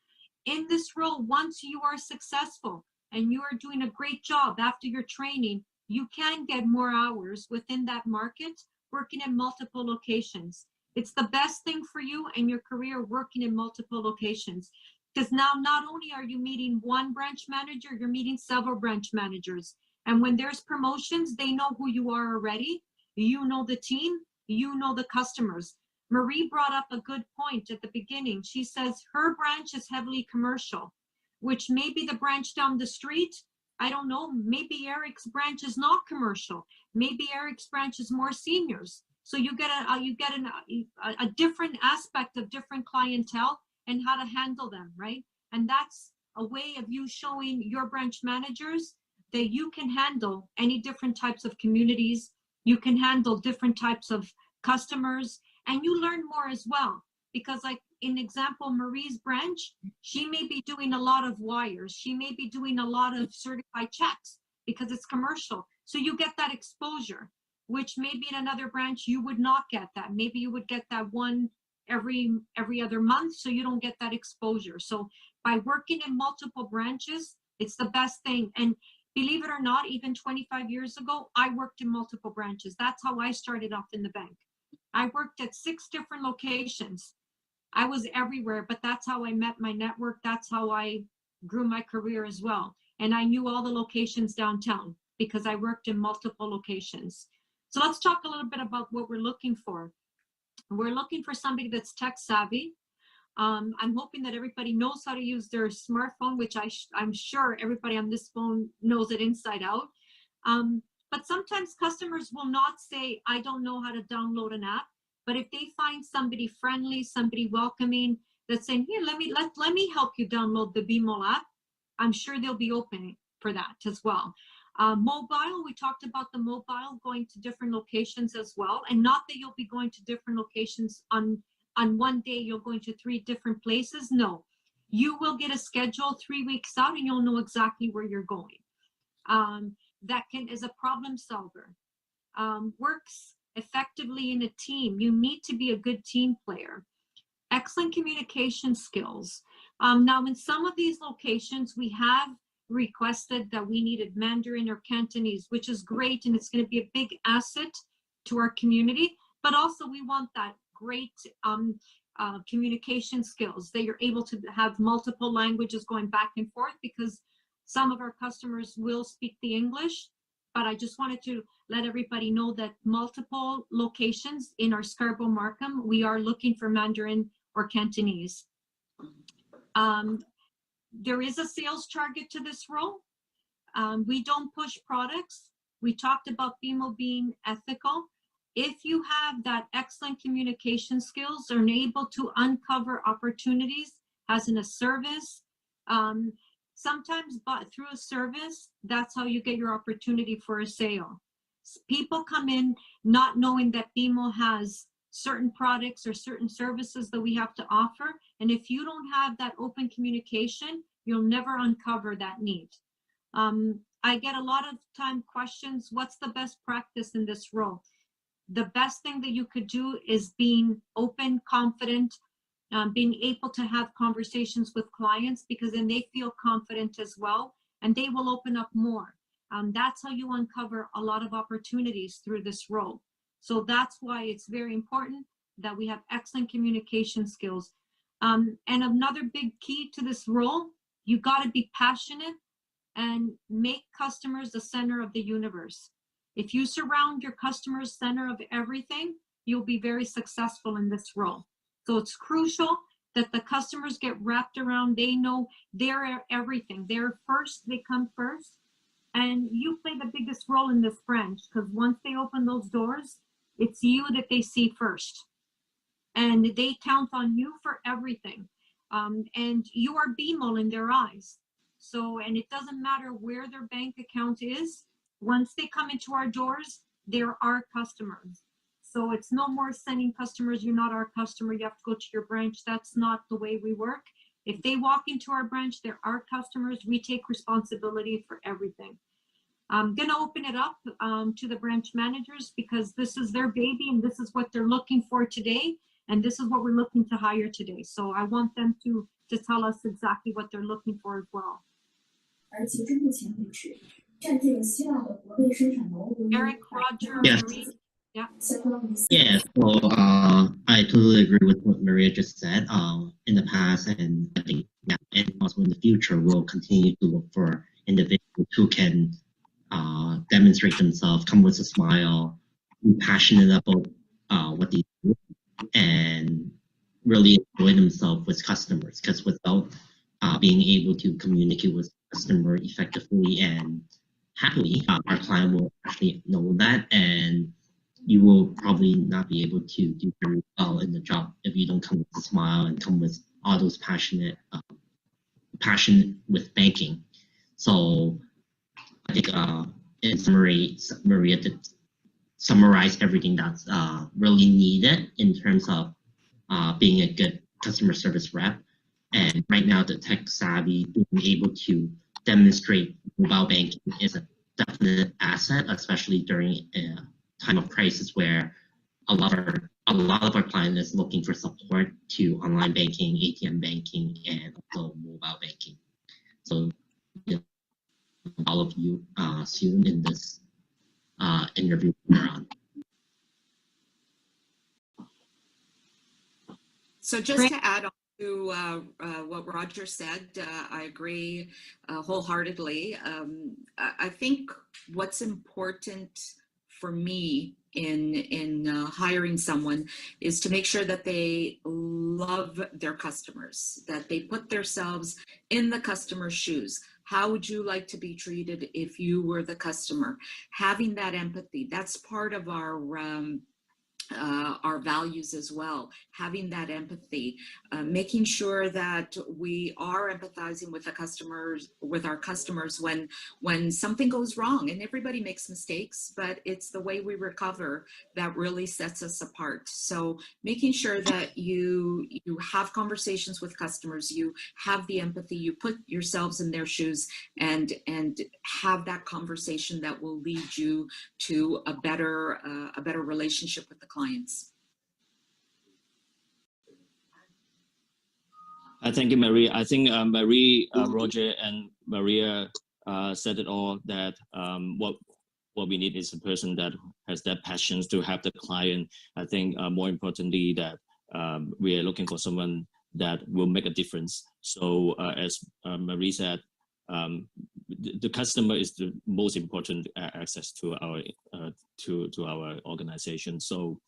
In this role, once you are successful and you are doing a great job after your training, you can get more hours within that market, working in multiple locations. It's the best thing for you and your career, working in multiple locations. Because now not only are you meeting one branch manager, you're meeting several branch managers. And when there's promotions, they know who you are already. You know the team, you know the customers. Marie brought up a good point at the beginning. She says her branch is heavily commercial, which maybe the branch down the street, I don't know, maybe Eric's branch is not commercial. Maybe Eric's branch is more seniors. So you get a different aspect of different clientele and how to handle them, right? And that's a way of you showing your branch managers that you can handle any different types of communities. You can handle different types of customers, and you learn more as well. Because like in example, Marie's branch, she may be doing a lot of wires. She may be doing a lot of certified checks because it's commercial. So you get that exposure, which maybe in another branch, you would not get that. Maybe you would get that one every other month, so you don't get that exposure. So by working in multiple branches, it's the best thing. And believe it or not, even 25 years ago, I worked in multiple branches. That's how I started off in the bank. I worked at 6 different locations. I was everywhere, but that's how I met my network. That's how I grew my career as well. And I knew all the locations downtown because I worked in multiple locations. So let's talk a little bit about what we're looking for. We're looking for somebody that's tech savvy. I'm hoping that everybody knows how to use their smartphone, which I'm sure everybody on this phone knows it inside out. But sometimes customers will not say, I don't know how to download an app. But if they find somebody friendly, somebody welcoming, that's saying, here, let me help you download the BMO app, I'm sure they'll be open for that as well. Mobile, we talked about the mobile, going to different locations as well. And not that you'll be going to different locations on one day, you're going to 3 different places. No, you will get a schedule 3 weeks out and you'll know exactly where you're going. That is a problem solver. Works effectively in a team. You need to be a good team player. Excellent communication skills. Now in some of these locations, we have requested that we needed Mandarin or Cantonese, which is great, and it's going to be a big asset to our community, but also we want that great communication skills, that you're able to have multiple languages going back and forth, because some of our customers will speak the English, but I just wanted to let everybody know that multiple locations in our Scarborough Markham, we are looking for Mandarin or Cantonese. There is a sales target to this role. We don't push products. We talked about BMO being ethical. If you have that excellent communication skills, are able to uncover opportunities as in a service, sometimes but through a service, that's how you get your opportunity for a sale. People come in not knowing that BMO has certain products or certain services that we have to offer. And if you don't have that open communication, you'll never uncover that need. I get a lot of time questions, what's the best practice in this role? The best thing that you could do is being open, confident, being able to have conversations with clients, because then they feel confident as well, and they will open up more. That's how you uncover a lot of opportunities through this role. So that's why it's very important that we have excellent communication skills. And another big key to this role, you got to be passionate and make customers the center of the universe. If you surround your customers center of everything, you'll be very successful in this role. So it's crucial that the customers get wrapped around, they know they're everything. They're first, they come first. And you play the biggest role in this branch, because once they open those doors, it's you that they see first. And they count on you for everything. And you are BMO in their eyes. So, and it doesn't matter where their bank account is, once they come into our doors, they're our customers. So it's no more sending customers, you're not our customer, you have to go to your branch. That's not the way we work. If they walk into our branch, they're our customers. We take responsibility for everything. I'm gonna open it up to the branch managers, because this is their baby and this is what they're looking for today. And this is what we're looking to hire today. So I want them to tell us exactly what they're looking for as well. Eric, Roger, Yes. Marie. Yeah. Yeah, so I totally agree with what Maria just said. In the past, and I think and also in the future, we'll continue to look for individuals who can demonstrate themselves, come with a smile, be passionate about what they do, and really enjoy themselves with customers. Because without being able to communicate with customer effectively and happily, our client will actually know that, and you will probably not be able to do very well in the job if you don't come with a smile and come with all those passion with banking. So I think in summary, Maria did summarize everything that's really needed in terms of being a good customer service rep. And right now, the tech savvy, being able to demonstrate mobile banking is a definite asset, especially during a time of crisis where a lot of our clients is looking for support to online banking, ATM banking, and also mobile banking. So all of you soon in this interview round. So just to add on to what Roger said, I agree wholeheartedly. I think what's important for me in hiring someone is to make sure that they love their customers, that they put themselves in the customer's shoes. How would you like to be treated if you were the customer? Having that empathy, that's part of our values as well, having that empathy, making sure that we are empathizing with our customers when something goes wrong. And everybody makes mistakes, but it's the way we recover that really sets us apart. So making sure that you have conversations with customers, you have the empathy, you put yourselves in their shoes, and have that conversation that will lead you to a better relationship with the clients. Thank you, Maria. I think Marie, Roger, and Maria said it all, that what we need is a person that has that passion to help the client. I think more importantly that we are looking for someone that will make a difference. So as Marie said, the customer is the most important access to our organization. So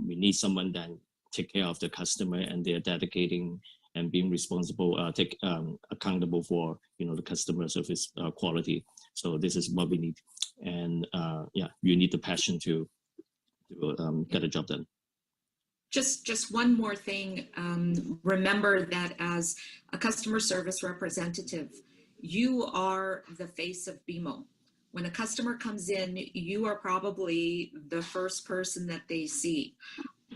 we need someone that take care of the customer, and they're dedicating and being responsible, accountable for the customer service quality. So this is what we need, and yeah, you need the passion to get a job done. Just one more thing. Remember that as a customer service representative, you are the face of BMO. When a customer comes in, you are probably the first person that they see.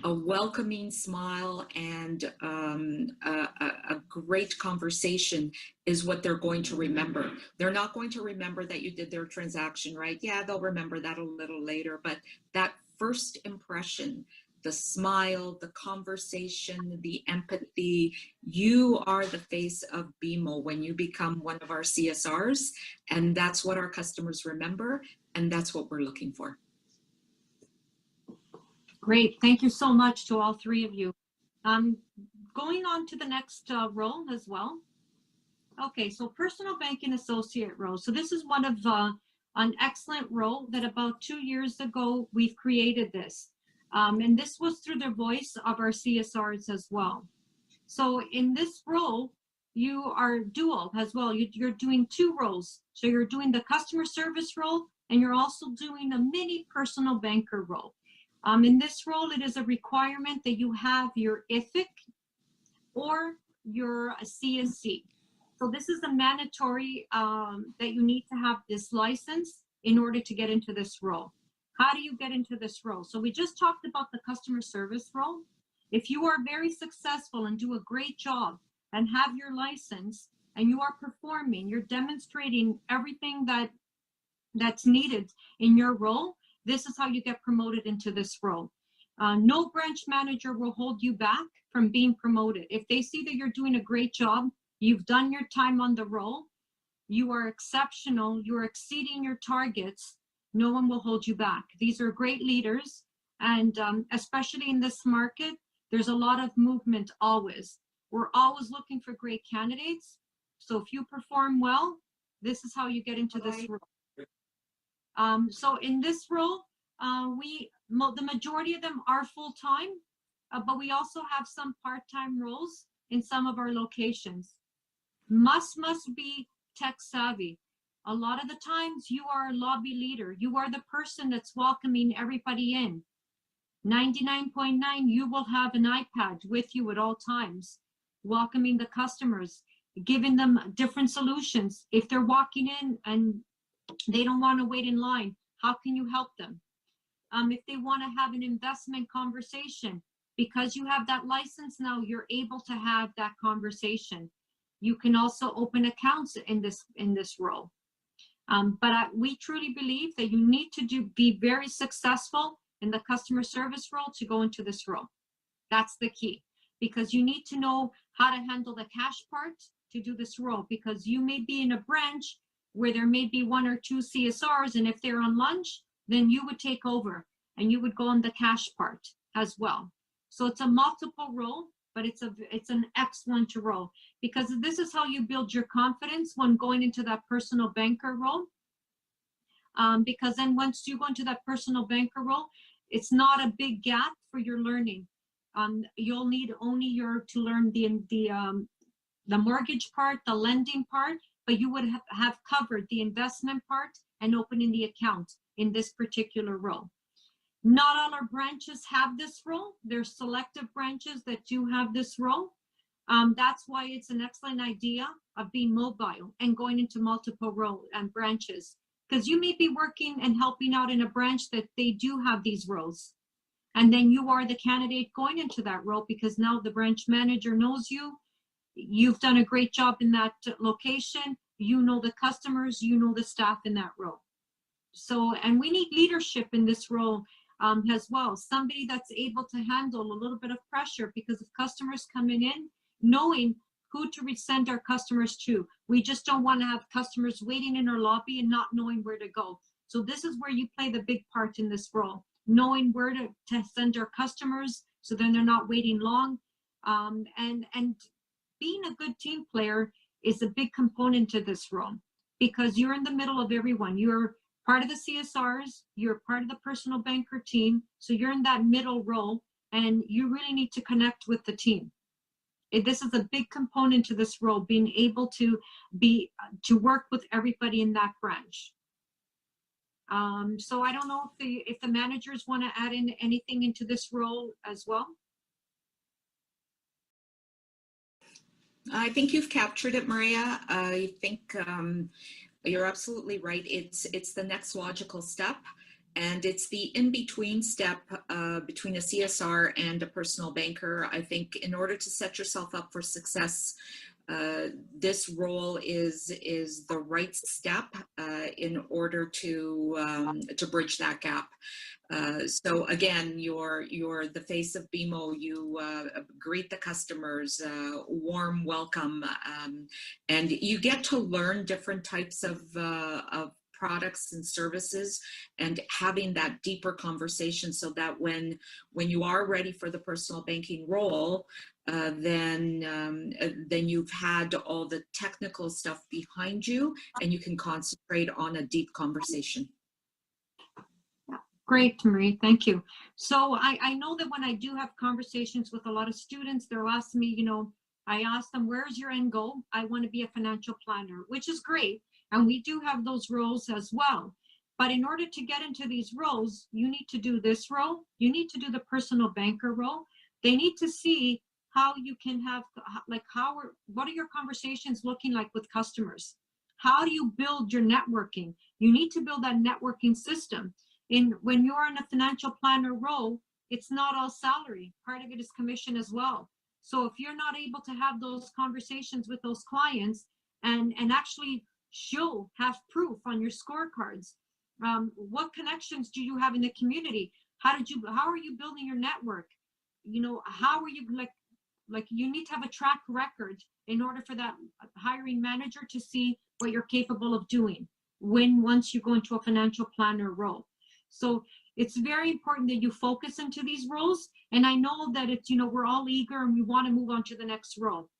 A welcoming smile and a great conversation is what they're going to remember. They're not going to remember that you did their transaction, right? Yeah, they'll remember that a little later, but that first impression, the smile, the conversation, the empathy, You are the face of BMO when you become one of our CSRs, and that's what our customers remember, and that's what we're looking for. Great, thank you so much to all three of you. Going on to the next role as well. Okay, so personal banking associate role. So this is one of an excellent role that about 2 years ago we've created this. And this was through the voice of our CSRs as well. So in this role, you are dual as well. You're doing 2 roles. So you're doing the customer service role, and you're also doing a mini personal banker role. In this role, it is a requirement that you have your IFIC or your CSC. So this is a mandatory that you need to have this license in order to get into this role. How do you get into this role? So we just talked about the customer service role. If you are very successful and do a great job and have your license and you are performing, you're demonstrating everything that's needed in your role, this is how you get promoted into this role. No branch manager will hold you back from being promoted. If they see that you're doing a great job, you've done your time on the role, you are exceptional, you're exceeding your targets, no one will hold you back. These are great leaders, and especially in this market, there's a lot of movement always. We're always looking for great candidates. So if you perform well, this is how you get into this role. So in this role, the majority of them are full-time, but we also have some part-time roles in some of our locations. Must be tech savvy. A lot of the times you are a lobby leader. You are the person that's welcoming everybody in. 99.9, you will have an iPad with you at all times, welcoming the customers, giving them different solutions. If they're walking in and they don't want to wait in line, how can you help them? If they want to have an investment conversation, because you have that license now, you're able to have that conversation. You can also open accounts in this role. But we truly believe that you need to be very successful in the customer service role to go into this role. That's the key, because you need to know how to handle the cash part to do this role, because you may be in a branch where there may be 1 or 2 CSRs, and if they're on lunch, then you would take over and you would go on the cash part as well. So it's a multiple role, but it's an excellent role, because this is how you build your confidence when going into that personal banker role. Because then once you go into that personal banker role, it's not a big gap for your learning. You'll need only to learn the mortgage part, the lending part, but you would have covered the investment part and opening the account in this particular role. Not all our branches have this role. There's selective branches that do have this role. That's why it's an excellent idea of being mobile and going into multiple roles and branches, because you may be working and helping out in a branch that they do have these roles. And then you are the candidate going into that role, because now the branch manager knows you. You've done a great job in that location. You know the customers, you know the staff in that role. So, and we need leadership in this role as well. Somebody that's able to handle a little bit of pressure, because of customers coming in, knowing who to send our customers to. We just don't want to have customers waiting in our lobby and not knowing where to go. So this is where you play the big part in this role, knowing where to send our customers so then they're not waiting long. And being a good team player is a big component to this role, because you're in the middle of everyone. You're part of the CSRs, you're part of the personal banker team, so you're in that middle role, and you really need to connect with the team. This is a big component to this role, being able to work with everybody in that branch. So I don't know if the managers want to add in anything into this role as well. I think you've captured it, Maria. I think you're absolutely right. It's the next logical step. And it's the in-between step between a CSR and a personal banker. I think in order to set yourself up for success, this role is the right step in order to bridge that gap. So again, you're the face of BMO. You greet the customers, warm welcome, and you get to learn different types of products and services, and having that deeper conversation, so that when you are ready for the personal banking role, then you've had all the technical stuff behind you, and you can concentrate on a deep conversation. Great, Marie, thank you. So I know that when I do have conversations with a lot of students, they'll ask me, you know, I ask them, where's your end goal? I want to be a financial planner, which is great. And we do have those roles as well. But in order to get into these roles, you need to do this role. You need to do the personal banker role. They need to see how you can have, like, what are your conversations looking like with customers? How do you build your networking? You need to build that networking system. When you're in a financial planner role, it's not all salary. Part of it is commission as well. So if you're not able to have those conversations with those clients and actually have proof on your scorecards, what connections do you have in the community? How are you building your network? You know, how are you, like you need to have a track record in order for that hiring manager to see what you're capable of doing once you go into a financial planner role. So it's very important that you focus into these roles. And I know that it's, you know, we're all eager and we want to move on to the next role.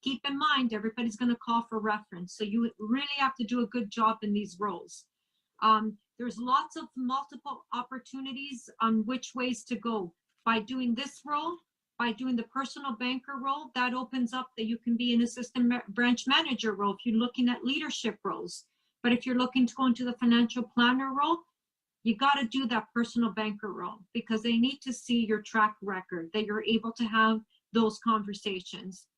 Keep in mind, everybody's going to call for reference. So you really have to do a good job in these roles. There's lots of multiple opportunities on which ways to go. By doing this role, by doing the personal banker role, that opens up that you can be an assistant branch manager role if you're looking at leadership roles. But if you're looking to go into the financial planner role, you got to do that personal banker role, because they need to see your track record, that you're able to have those conversations.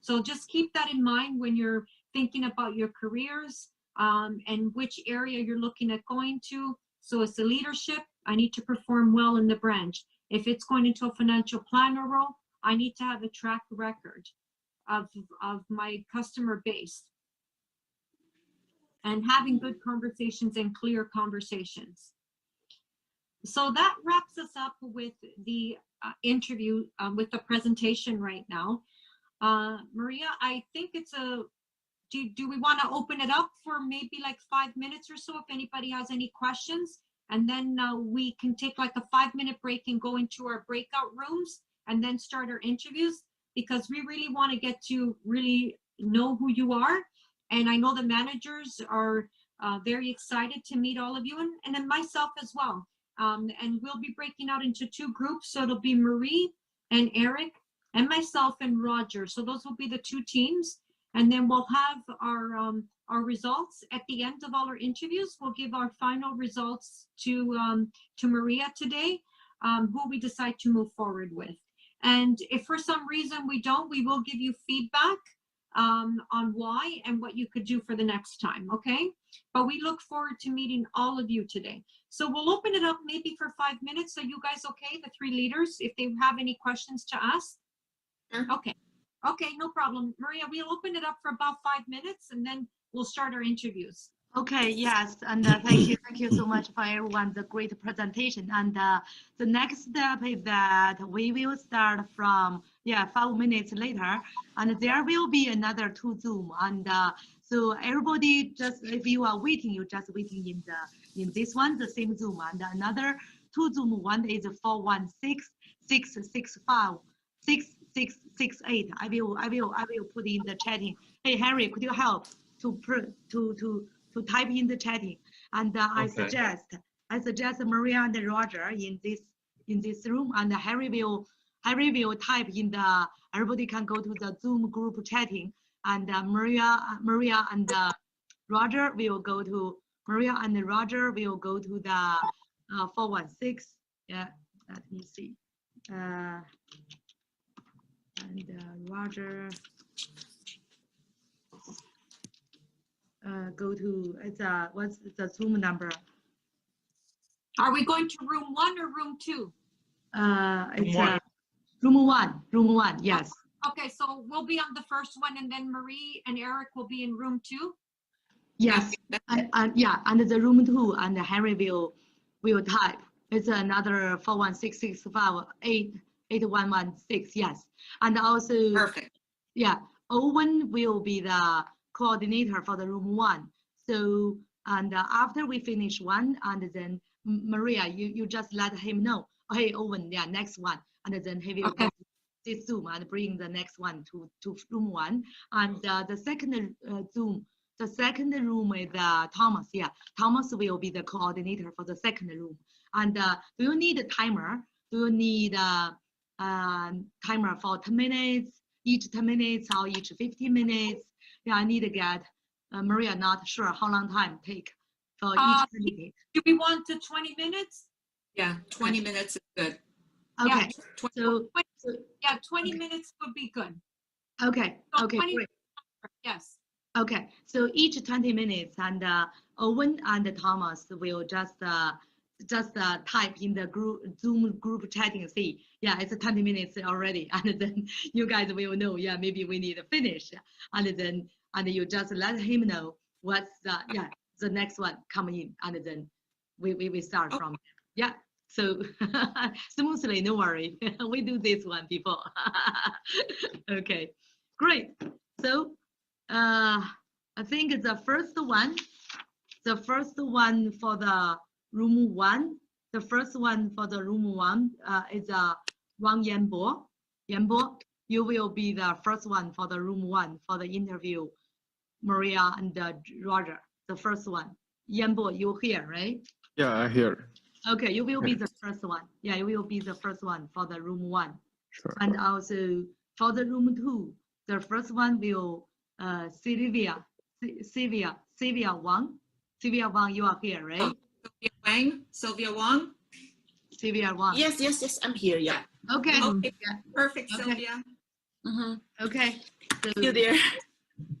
So just keep that in mind when you're thinking about your careers and which area you're looking at going to. So it's the leadership, I need to perform well in the branch. If it's going into a financial planner role, I need to have a track record of my customer base. And having good conversations and clear conversations. So that wraps us up with the interview, with the presentation right now. Maria, I think it's do we want to open it up for maybe like 5 minutes or so if anybody has any questions? And then we can take like a 5-minute break and go into our breakout rooms and then start our interviews, because we really want to get to really know who you are. And I know the managers are very excited to meet all of you, and then myself as well. And we'll be breaking out into 2 groups. So it'll be Marie and Eric and myself and Roger. So those will be the 2 teams. And then we'll have our results at the end of all our interviews. We'll give our final results to Maria today, who we decide to move forward with. And if for some reason we don't, we will give you feedback on why and what you could do for the next time, okay? But we look forward to meeting all of you today. So we'll open it up maybe for 5 minutes. Are you guys okay, the 3 leaders, if they have any questions to ask? Sure. Okay, no problem. Maria, we'll open it up for about 5 minutes and then we'll start our interviews. Okay, yes, and thank you so much for everyone, the great presentation. And the next step is that we will start from 5 minutes later, and there will be another 2 Zoom. And so everybody, just if you are waiting, you just waiting in this one, the same Zoom, and another 2 Zoom. One is 416-665-6668. I will put in the chatting. Hey Harry, could you help to type in the chatting? And I suggest Maria and Roger in this room, and Harry will type in the. Everybody can go to the Zoom group chatting, and Maria and Roger will go to the 416. Yeah, let me see. And Roger. Go to what's the Zoom number? Are we going to room 1 or room 2? It's room one. Yes. Okay, so we'll be on the first one, and then Marie and Eric will be in room 2. Yes. And the room 2, and Henry will type. It's another 416658116. Yes. And also. Perfect. Yeah. Owen will be the coordinator for the room 1. So, and after we finish one, and then Maria, you just let him know. Oh, hey, Owen, yeah, next one. And then he will go to this Zoom and bring the next one to room 1. And the second Zoom, the second room is Thomas. Yeah, Thomas will be the coordinator for the second room. And do you need a timer? Do you need a timer for 10 minutes? Each 10 minutes or each 15 minutes? Yeah, I need to get Maria not sure how long time take for each candidate. Do we want to 20 minutes? Yeah, 20 minutes is good. Okay. Yeah, 20 minutes would be good. Okay. So Okay. 20, Great. yes. Okay. So each 20 minutes, and Owen and Thomas will just type in the Zoom group chat and see. Yeah, it's 20 minutes already, and then you guys will know. Yeah, maybe we need to finish, and you just let him know what's the next one coming in, and then we start from yeah. So smoothly, no worry. We do this one before. Okay, great. So I think the first one for the room 1, the first one for the room 1 is Wang Yanbo. Yanbo, you will be the first one for the room 1 for the interview. Maria and Roger, the first one. Yanbo, you here, right? Yeah, I hear. Okay, you will be the first one. Yeah, you will be the first one for the room 1. Sure. And also for the room 2, the first one will Sylvia Wang. Sylvia Wang, you are here, right? Sylvia Wang. Sylvia Wang. Yes, I'm here. Yeah. Okay. Okay. Yeah. Perfect, Okay. Sylvia. Okay. So, You there?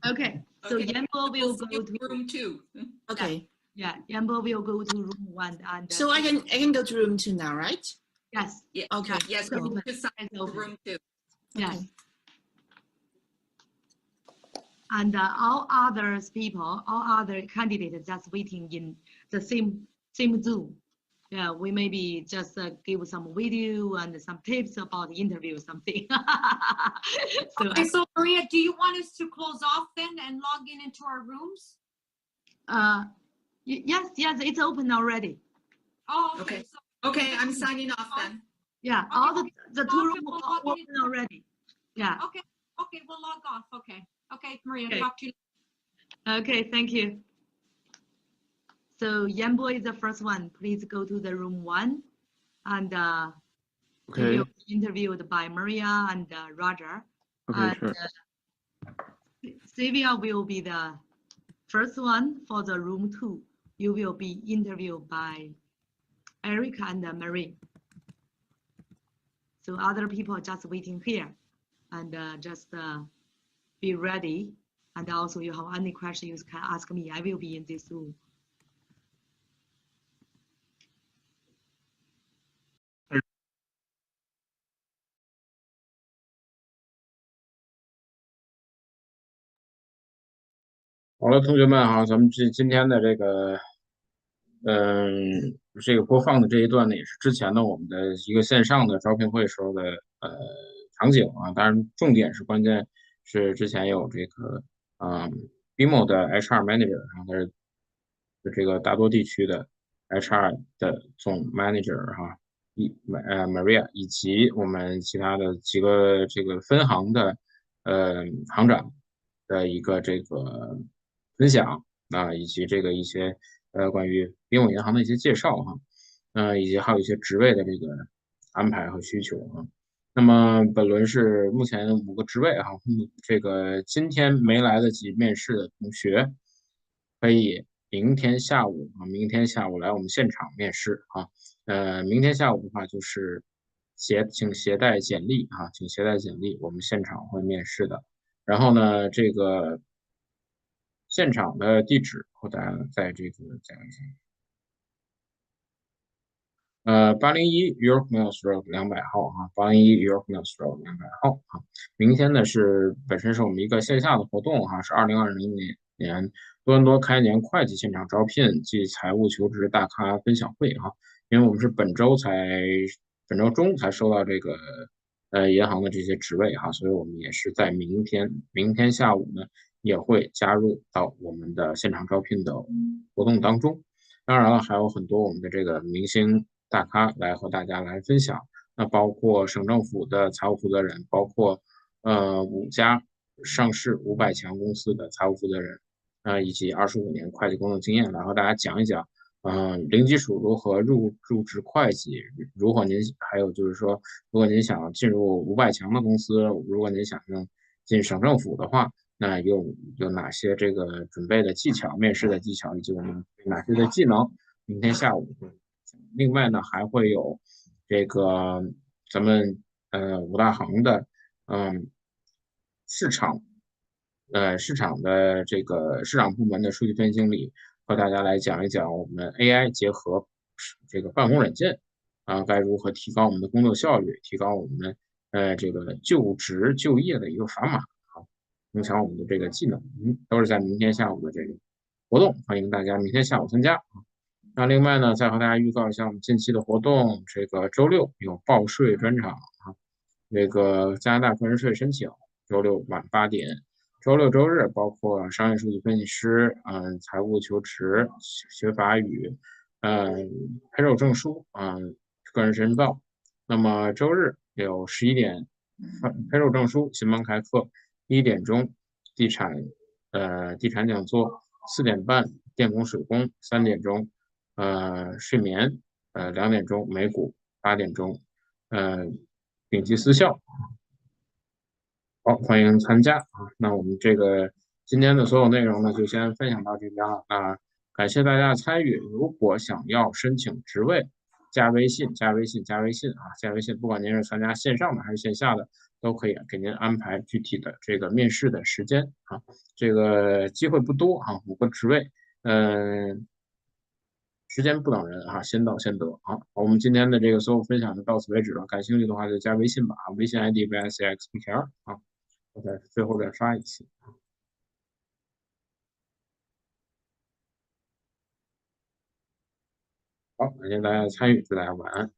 Okay. So Okay. Yanbo will go to room 2. Okay. Yeah, Yanbo will go to room 1, and So I can go to room 2 now, right? yes. Yeah. Okay. Yes, So we open. just signed It's open. room 2. Yes. Okay. And all other candidates just waiting in the same Zoom. Yeah, we maybe just give some video and some tips about the interview, something. So, Okay, so Maria, do you want us to close off then and log into our rooms? yes, it's open already. Oh, Okay. okay. So Okay, I'm signing off then. Yeah, Okay, all we'll the log 2 in, rooms we'll are log in. open already. Yeah. Okay, we'll log off. Okay, Maria, Okay. talk to you. Okay, thank you. So Yanbo is the first one. Please go to the room 1, and you Okay. will be interviewed by Maria and Roger. Okay, And, sure. Sylvia will be the first one for the room 2. You will be interviewed by Eric and Marie. So other people are just waiting here, and just be ready. And also, you have any questions, you can ask me. I will be in this room.好了，同学们哈，咱们今天的这个播放的这一段呢，也是之前的我们的一个线上的招聘会时候的场景啊。当然，重点是关键是之前有这个BMO 的 HR manager，然后他是这个大多地区的 HR 的总 manager 哈，Maria 以及我们其他的几个这个分行的行长的一个这个分享啊，以及这个一些关于宾友银行的一些介绍哈，以及还有一些职位的这个安排和需求啊。那么本轮是目前5个职位哈，这个今天没来得及面试的同学，可以明天下午来我们现场面试啊。明天下午的话就是请携带简历啊，请携带简历，我们现场会面试的。然后呢，这个现场的地址，我大家在这个讲一下。801 York Mills Road 200号啊，801 York Mills Road 200号啊。明天呢本身是我们一个线下的活动哈，是2020年多伦多开年会计现场招聘暨财务求职大咖分享会哈。因为我们是本周中才收到这个银行的这些职位哈，所以我们也是在明天下午呢也会加入到我们的现场招聘的活动当中。当然了，还有很多我们的这个明星大咖来和大家来分享。那包括省政府的财务负责人，包括5家上市500强公司的财务负责人，以及25年会计工作经验，来和大家讲一讲，零基础如何入职会计，还有就是说，如果您想进入500强的公司，如果您想进省政府的话，那有哪些这个准备的技巧、面试的技巧，以及我们哪些的技能？明天下午会。另外呢，还会有这个咱们五大行的市场的这个市场部门的数据分析经理和大家来讲一讲我们 AI 结合这个办公软件该如何提高我们的工作效率，提高我们这个就业的一个砝码影响我们的这个技能，都是在明天下午的这个活动，欢迎大家明天下午参加。那另外呢，再和大家预告一下我们近期的活动，这个周六有报税专场这个加拿大个人税申请，周六晚8点。周六周日包括商业数据分析师，财务求职、学法语，配肉证书，个人申报。那么周日有11点配肉证书新班开课，1点钟地产讲座，4点半电工水工，3点钟睡眠，2点钟美股，8点钟顶级私校。好，欢迎参加啊！那我们这个今天的所有内容呢，就先分享到这边了啊！感谢大家的参与。如果想要申请职位，加微信啊！加微信，不管您是参加线上的还是线下的，都可以给您安排具体的这个面试的时间啊。这个机会不多啊，5个职位，时间不等人啊，先到先得啊！我们今天的这个所有分享就到此为止了，感兴趣的话就加微信吧，微信 ID VICXBKR 啊。我再最后再刷一次。好，感谢大家的参与，祝大家晚安。